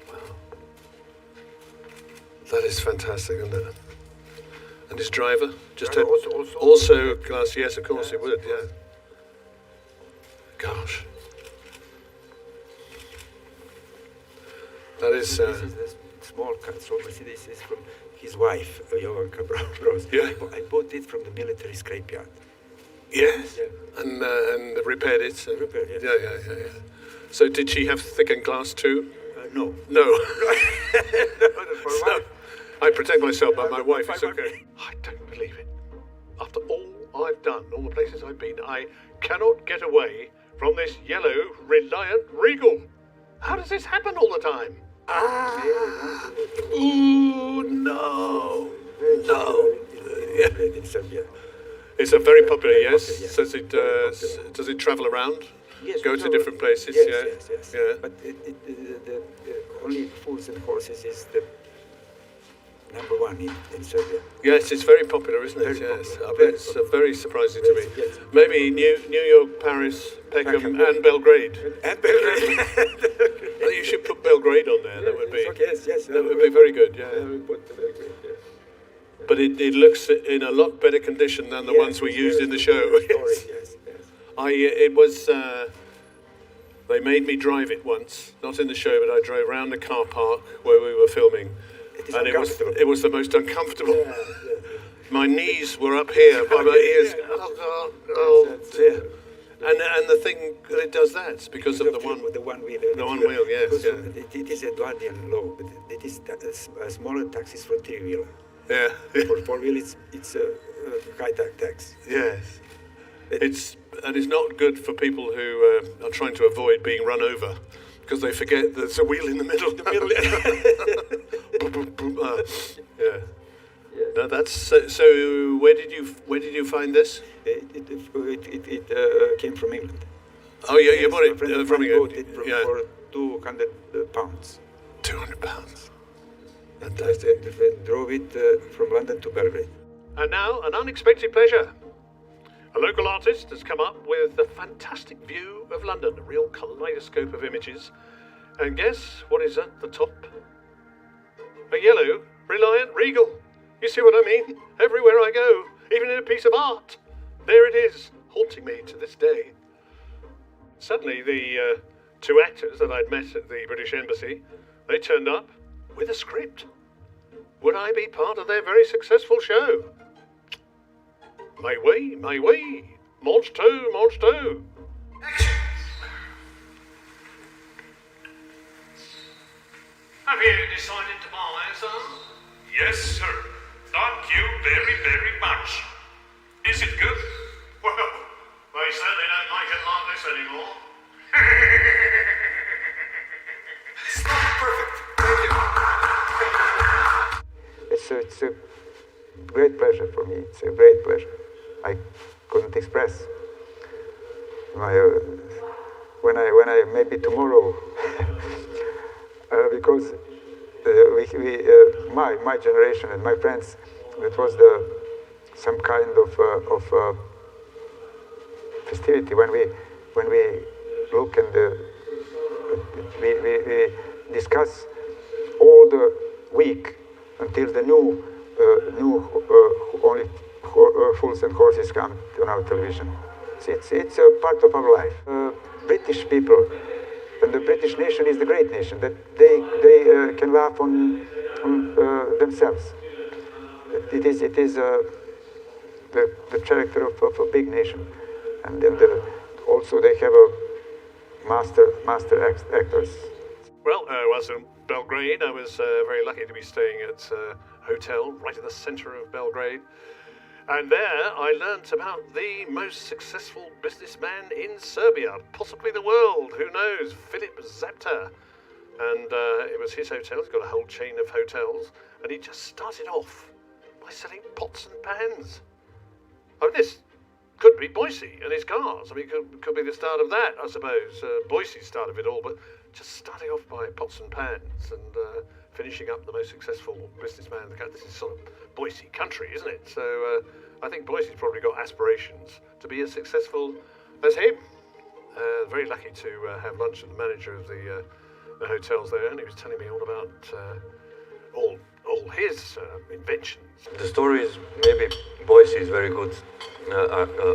Wow. That is fantastic, isn't it? And his driver just had also glass. Yes, of course he would. Yeah. Gosh. That is. This is the small car. So Mercedes is from his wife, Jovanka Bros. Yeah. I bought it from the military scrapyard. Yes. Yeah. And repaired it. And, Repaired, yes. Yeah. So did she have thickened glass too? No. No. For So, wife. I protect myself, but my wife is okay. I don't believe it. After all I've done, all the places I've been, I cannot get away from this yellow Reliant Regal. How does this happen all the time? Ooh, no. In Serbia. It's a very popular, yes. Popular, yes. Does it travel around? Yes, Go to different places, yes, yeah. Yes. Yeah. But the only fools and horses is the number one in Serbia. Yes, it's very popular, isn't it? Very Yes. popular. I bet it's very surprising to me. Yes. Maybe New York, Paris, Peckham, and Belgrade. And Belgrade. Well, you should put Belgrade on there. That would be. Yes. That would be very good. Yeah. We put the Belgrade, yes. But it looks in a lot better condition than the ones we used in the show. Yes. It was. They made me drive it once, not in the show, but I drove around the car park where we were filming, and it was the most uncomfortable. Yeah. My knees were up here by my ears. Oh dear. And the thing that it does that, it's because of the one wheel. The one wheel, yes. Because Yeah. it is Edwardian law, but it is smaller taxes for 3-wheeler. Yeah. For 4-wheel, it's a high tax. Yes. It's not good for people who are trying to avoid being run over, because they forget there's a wheel in the middle. Yeah. No, that's so. Where did you find this? It came from England. Oh, yeah, you Yes, bought a it friend of from mine you. bought it for 200 pounds. £200. And I drove it from London to Belgrade. And now, an unexpected pleasure. A local artist has come up with a fantastic view of London, a real kaleidoscope of images. And guess what is at the top? A yellow, Reliant Regal. You see what I mean? Everywhere I go, even in a piece of art, there it is, haunting me to this day. Suddenly, the two actors that I'd met at the British Embassy, they turned up with a script. Would I be part of their very successful show? My way, monster. Action! Have you decided to buy some? Yes, sir. Thank you very, very much. Is it good? Well, they certainly don't make it like this anymore. It's not perfect. Thank you. It's a great pleasure for me. It's a great pleasure. I couldn't express my when I maybe tomorrow because my generation and my friends, it was some kind of festivity when we look and we discuss all the week until the new only fools and horses come on our television. It's a part of our life. British people and the British nation is the great nation that they can laugh on themselves. It is the character of a big nation, and also they have a master actors. Well, I was in Belgrade. I was very lucky to be staying at a hotel right in the centre of Belgrade. And there I learnt about the most successful businessman in Serbia, possibly the world, who knows, Philip Zapta. And it was his hotel. He's got a whole chain of hotels, and he just started off by selling pots and pans. Oh, this could be Boycie and his cars. I mean, could be the start of that, I suppose. Boycie's start of it all, but just starting off by pots and pans and finishing up the most successful businessman in the country. This is sort of Boycie country, isn't it? So I think Boycie's probably got aspirations to be as successful as him. Very lucky to have lunch with the manager of the hotels there, and he was telling me all about all his inventions. The story is maybe Boycie is very good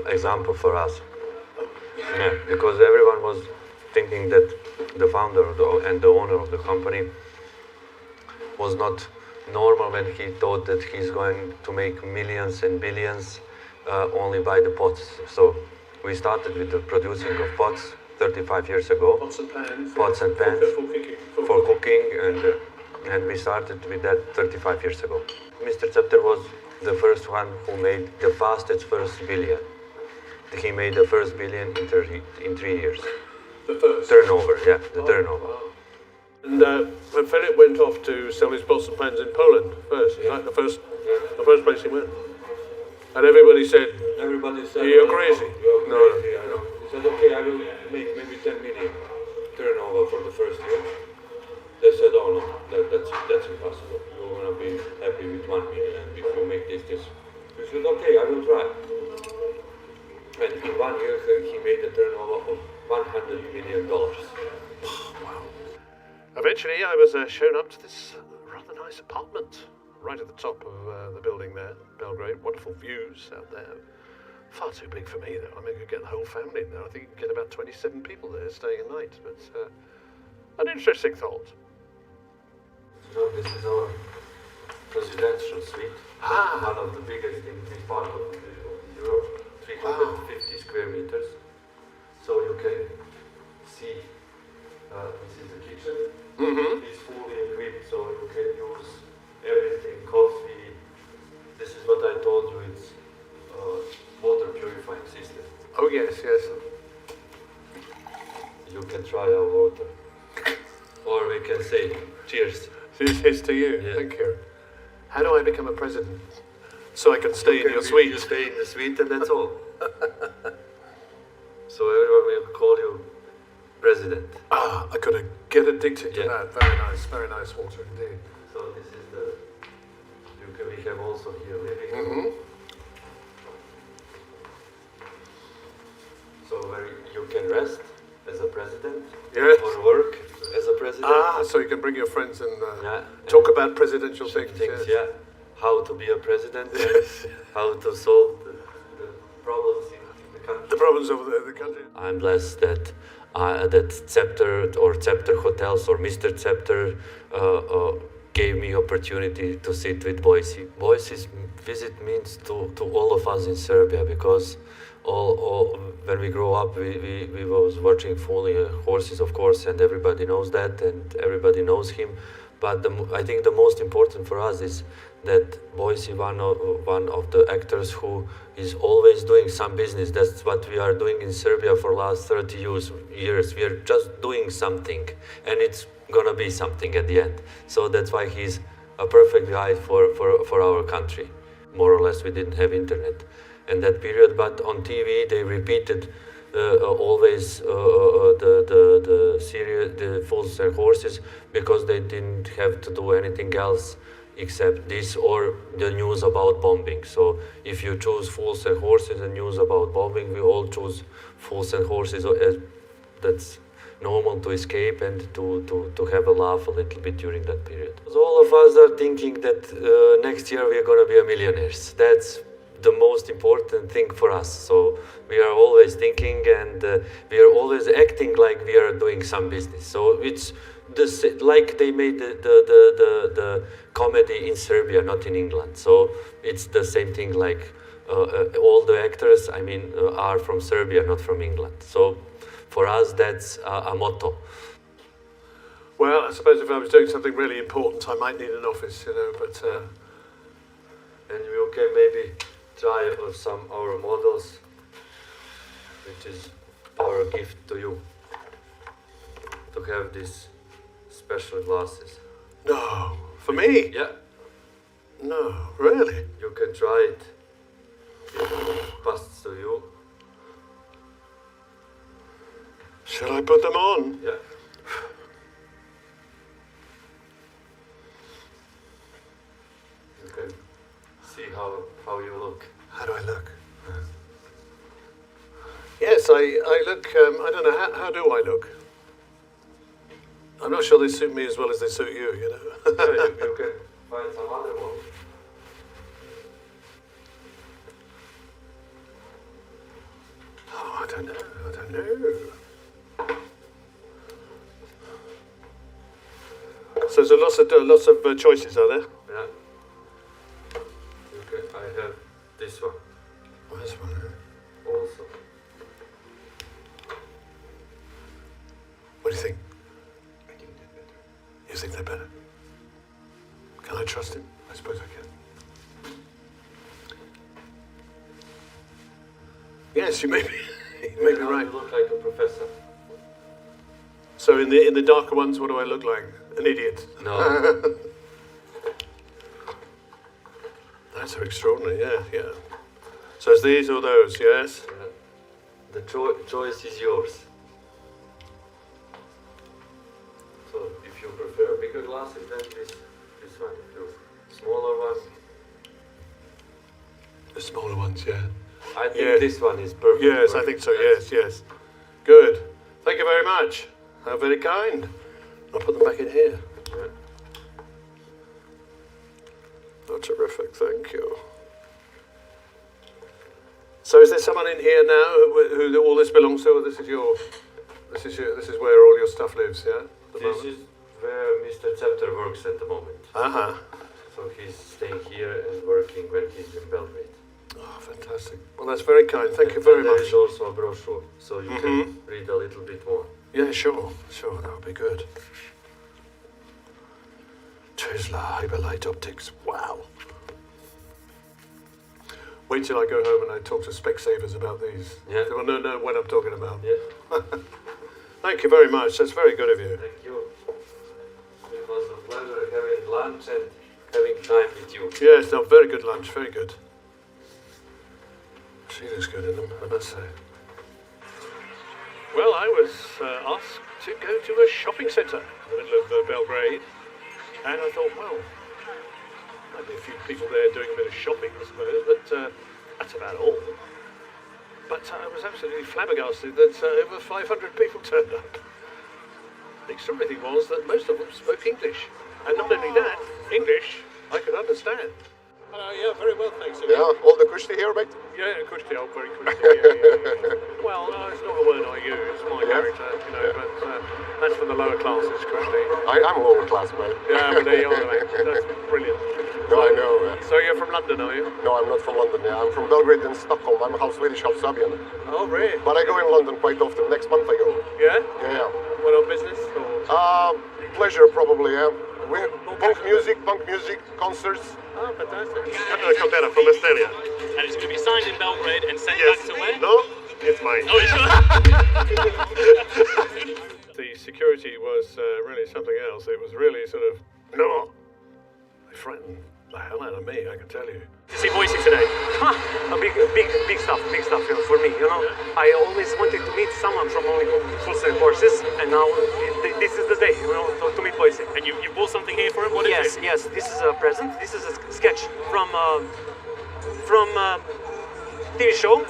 example for us. Yeah, because everyone was thinking that the founder and the owner of the company was not normal when he thought that he's going to make millions and billions only by the pots. So we started with the producing of pots 35 years ago. Pots and pans. Pots and pans for cooking, and we started with that 35 years ago. Mr. Zapter was the first one who made the fastest first billion. He made the first billion in 3 years. The first? Turnover, yeah, the turnover. Wow. And when Philip went off to sell his pots and pans in Poland first, yeah. Right? The first place he went. And everybody said, you're crazy. No. He said, okay, I will make maybe 10 million turnover for the first year. They said, oh no, that's impossible. You're going to be happy with 1 million, and if you make this. He said, okay, I will try. And in 1 year, he made a turnover of $100 million. Wow. Eventually, I was shown up to this rather nice apartment right at the top of the building there, Belgrade. Wonderful views out there. Far too big for me, though. I mean, I could get the whole family in there. I think you could get about 27 people there staying a night. But an interesting thought. So this is our presidential suite. One of the biggest in this part of Europe. 350 square meters. So you can see this is the kitchen. Mm-hmm. It's fully equipped, so you can use everything, coffee. This is what I told you, it's water purifying system. Oh yes. You can try our water. Or we can say cheers. Here's to you. Yeah. Thank you. How do I become a president? So I can stay in your suite? You stay in the suite and that's all. So everyone will call you president. Ah, I gotta get addicted to that. Very nice, Walter, indeed. So this is the. We have also here living room. Mm-hmm. So where you can rest as a president. Yes. Or work as a president. Ah, so you can bring your friends and talk about presidential things. Yeah. How to be a president. And how to solve the problems in the country. The problems of the country. I'm blessed that that Scepter or Scepter Hotels or Mr. Scepter gave me opportunity to sit with Boycie. Boycie's visit means to all of us in Serbia, because when we grow up, we was watching fully horses, of course, and everybody knows that, and everybody knows him. But I think the most important for us is that Boycie, one of the actors who is always doing some business. That's what we are doing in Serbia for last 30 years. We are just doing something, and it's gonna be something at the end. So that's why he's a perfect guy for our country. More or less, we didn't have internet in that period, but on TV they repeated always the series, the Fools and Horses, because they didn't have to do anything else except this or the news about bombing. So if you choose Fools and Horses and news about bombing, we all choose Fools and Horses. That's normal to escape and to have a laugh a little bit during that period. So all of us are thinking that next year we are going to be millionaires. That's the most important thing for us. So we are always thinking, and we are always acting like we are doing some business. So it's like they made the comedy in Serbia, not in England. So it's the same thing, like all the actors, are from Serbia, not from England. So for us, that's a motto. Well, I suppose if I was doing something really important, I might need an office, but... And you can maybe try some our models, which is our gift to you, to have these special glasses. No, for me? Yeah. No, really? You can try it. It passes to you. Shall I put them on? Yeah. You can see how you look. How do I look? Yes, I look, I don't know, how do I look? I'm not sure they suit me as well as they suit you, Yeah, you can find some other ones. Oh, I don't know. So there's lots of choices, are there? Yeah. I have this one. This one, also. What do you think? You think they're better? Can I trust him? I suppose I can. Yes, you may be. You may be right. You look like a professor. So in the darker ones, what do I look like? An idiot. No. That's so extraordinary. Yeah. So it's these or those? Yes. Yeah. The choice is yours. So if you prefer bigger glasses, then this one. If you smaller one. The smaller ones, yeah. I think this one is perfect. Yes, I think so. Yes. Good. Thank you very much. How very kind. I'll put them back in here. Yeah. Oh, terrific. Thank you. So is there someone in here now who all this belongs to, or this is where all your stuff lives, yeah? This is where Mr. Scepter works at the moment. Uh-huh. So he's staying here and working when he's in Belgrade. Oh, fantastic. Well, that's very kind. Thank you very much. There is also a brochure, so you can read a little bit more. Yeah, sure. That would be good. Tesla Hyperlight Optics. Wow. Wait till I go home and I talk to Specsavers about these. Yeah. They will know what I'm talking about. Yeah. Thank you very much. That's very good of you. Thank you. It was a pleasure having lunch and having time with you. Yes, no, very good lunch. Very good. She looks good in them, I must say. Well, I was asked to go to a shopping centre in the middle of Belgrade, and I thought, well, might be a few people there doing a bit of shopping, I suppose, but that's about all. But I was absolutely flabbergasted that over 500 people turned up. The extraordinary thing was that most of them spoke English, and not only that, English I could understand. Yeah, very well, thanks. Yeah, all the kushti here, mate? Yeah, kushti, oh, very kushti. Yeah. Well, no, it's not a word I use, it's my character, you know, but that's for the lower classes, kushti. I'm lower class, mate. Yeah, but there you are, mate. That's brilliant. No, I know. So you're from London, are you? No, I'm not from London. Yeah, I'm from Belgrade and Stockholm. I'm half Swedish, half Serbian. Oh, really? But I go in London quite often. Next month I go. Yeah? Yeah. What, on business? Or? Pleasure, probably, yeah. Punk music, concerts. Oh, fantastic. Caldera from Australia. And it's going to be signed in Belgrade and sent back to where? No, it's mine. Oh, it's The security was really something else. It was really sort of, no. They frightened the hell out of me, I can tell you. To see Boycie today. Big stuff for me, you know. I always wanted to meet someone from only Fools and Horses, and now this is the day, you know, to meet Boycie. And you bought something here for him? What is it? Yes, this is a present. This is a sketch from TV show,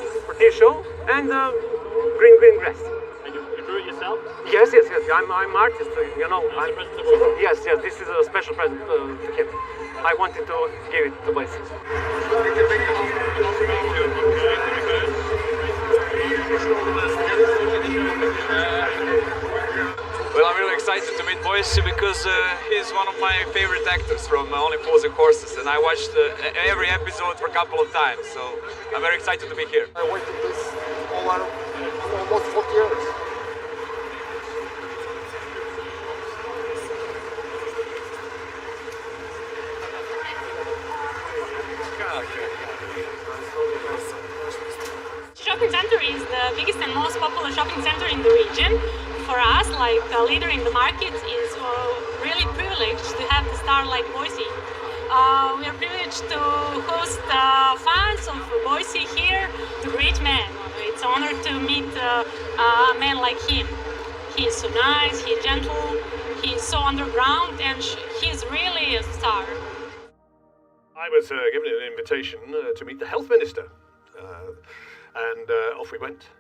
and green grass. And you drew it yourself? Yes. I'm artist, you know. Yes. This is a special present to him. I wanted to give it to Boycie. Well, I'm really excited to meet Boycie because he's one of my favorite actors from Only Fools and Horses, and I watched every episode for a couple of times, so I'm very excited to be here. I waited this almost 40 years. Shopping center is the biggest and most popular shopping center in the region. For us, like a leader in the market, is really privileged to have a star like Boycie. We are privileged to host fans of Boycie here, the great man. It's an honor to meet a man like him. He is so nice, he is gentle, he is so underground, and he is really a star. I was given an invitation to meet the health minister, and off we went.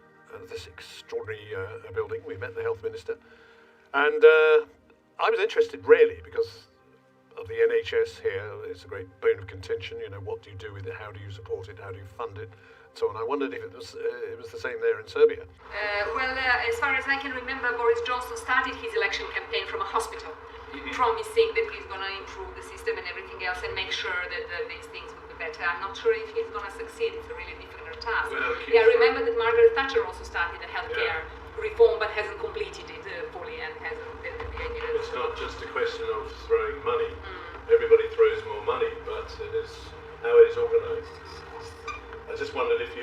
This extraordinary building. We met the health minister, and I was interested really because of the NHS here. It's a great bone of contention. You know, what do you do with it? How do you support it? How do you fund it? And so on. I wondered if it was the same there in Serbia. As far as I can remember, Boris Johnson started his election campaign from a hospital, promising that he's going to improve the system and everything else and make sure that these things will be better. I'm not sure if he's going to succeed. It's a really difficult task. I remember that Margaret Thatcher also started a healthcare reform, but hasn't completed it fully and hasn't. It's not just a question of throwing money. Everybody throws more money, but it is how it is organised. I just wondered if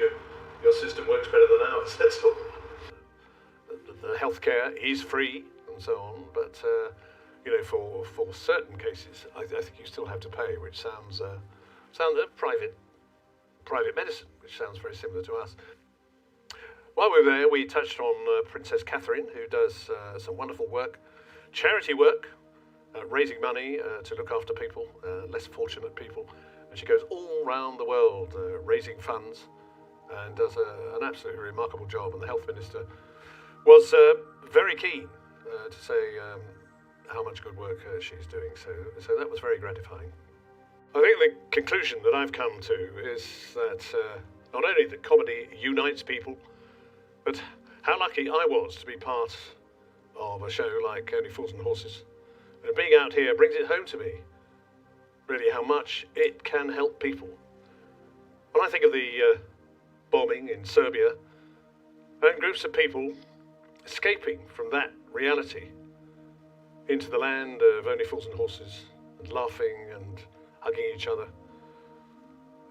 your system works better than ours. That's all. The healthcare is free and so on, but you know, for certain cases, I think you still have to pay, which sounds private medicine, which sounds very similar to us. While we were there, we touched on Princess Catherine, who does some wonderful work, charity work, raising money to look after people, less fortunate people. And she goes all around the world raising funds and does an absolutely remarkable job. And the health minister was very keen to say how much good work she's doing. So that was very gratifying. I think the conclusion that I've come to is that not only that comedy unites people, but how lucky I was to be part of a show like Only Fools and Horses. And being out here brings it home to me, really, how much it can help people. When I think of the bombing in Serbia, and groups of people escaping from that reality into the land of Only Fools and Horses, and laughing and hugging each other,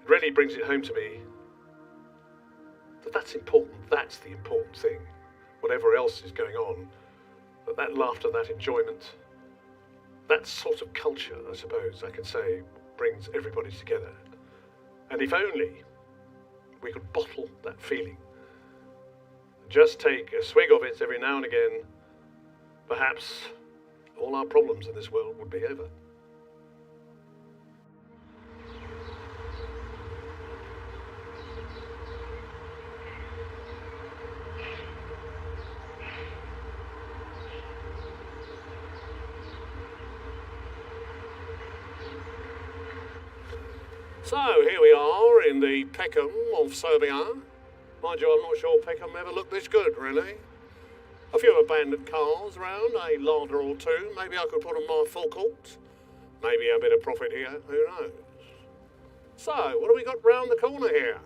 it really brings it home to me that that's important. That's the important thing. Whatever else is going on, that laughter, that enjoyment, that sort of culture, I suppose I could say, brings everybody together. And if only we could bottle that feeling just take a swig of it every now and again, perhaps all our problems in this world would be over. So here we are in the Peckham of Serbia. Mind you, I'm not sure Peckham ever looked this good, really. A few abandoned cars around, a larder or two. Maybe I could put on my full court. Maybe a bit of profit here, who knows? So, what have we got round the corner here?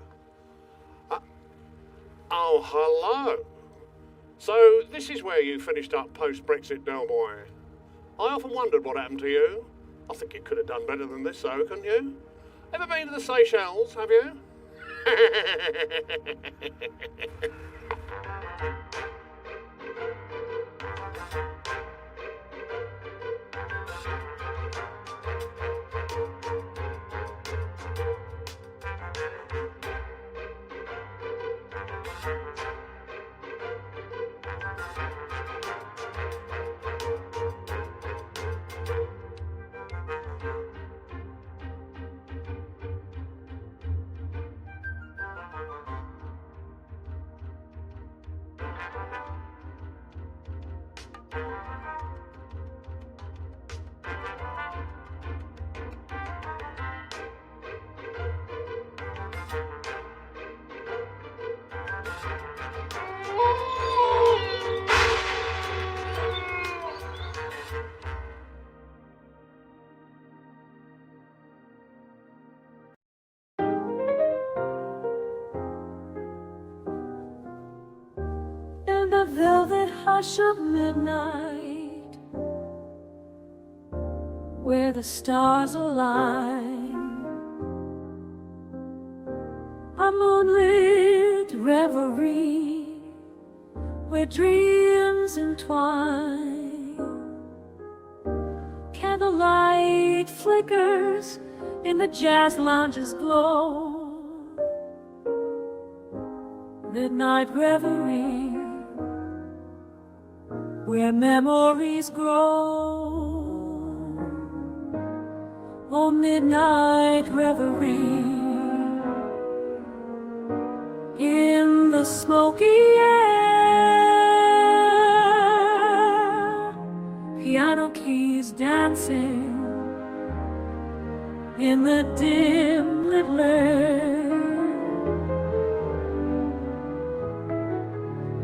Oh, hello. So, this is where you finished up post-Brexit, Del Boy. I often wondered what happened to you. I think you could have done better than this, though, couldn't you? Ever been to the Seychelles, have you? In the velvet hush of midnight, where the stars align, a moonlit reverie, where dreams entwine. Candlelight flickers in the jazz lounge's glow. Midnight reverie, where memories grow. Oh, midnight reverie, in the smoky air, piano keys dancing in the dim lit lair.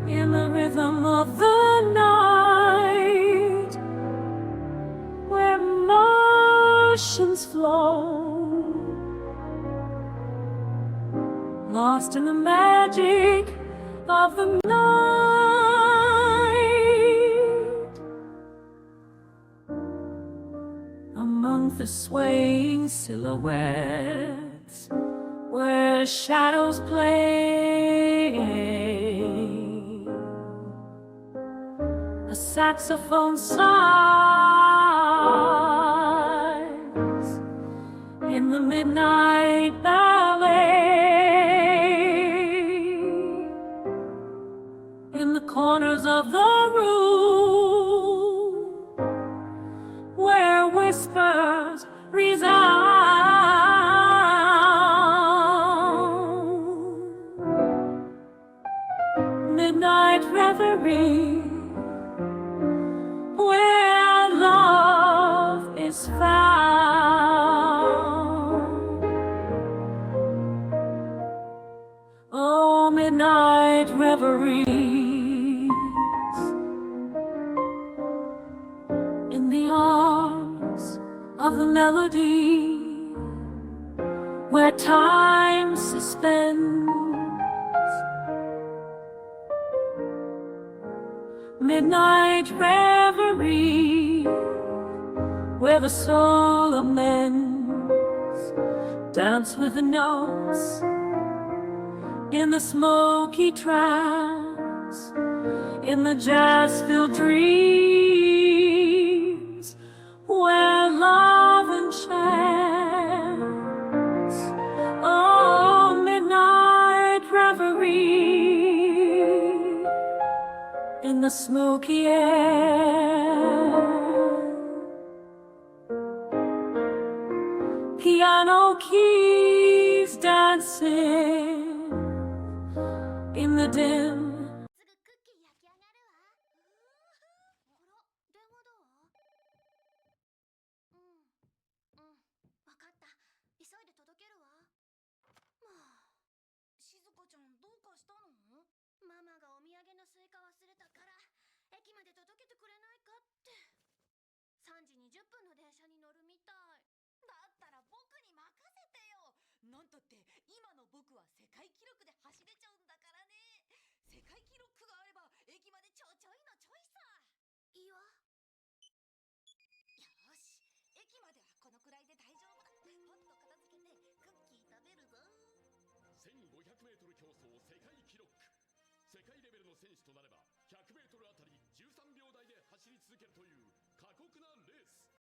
In the rhythm of the night, where motions flow, lost in the magic of the night, among the swaying silhouettes, where shadows play. A saxophone sighs in the midnight ballet. In the corners of the room, where whispers resound. Midnight reverie, where love is found. Oh, midnight reveries, in the arms of the melody, where time suspends. Midnight reverie, where the soul amends, dance with the notes in the smoky trance, in the jazz-filled dreams, where love enchants. Oh, midnight reverie, the smoky air. Piano keys dancing in the dim.1500m 競争世界記録。世界レベルの選手となれば 100m あたり13秒台で走り続けるという過酷なレース。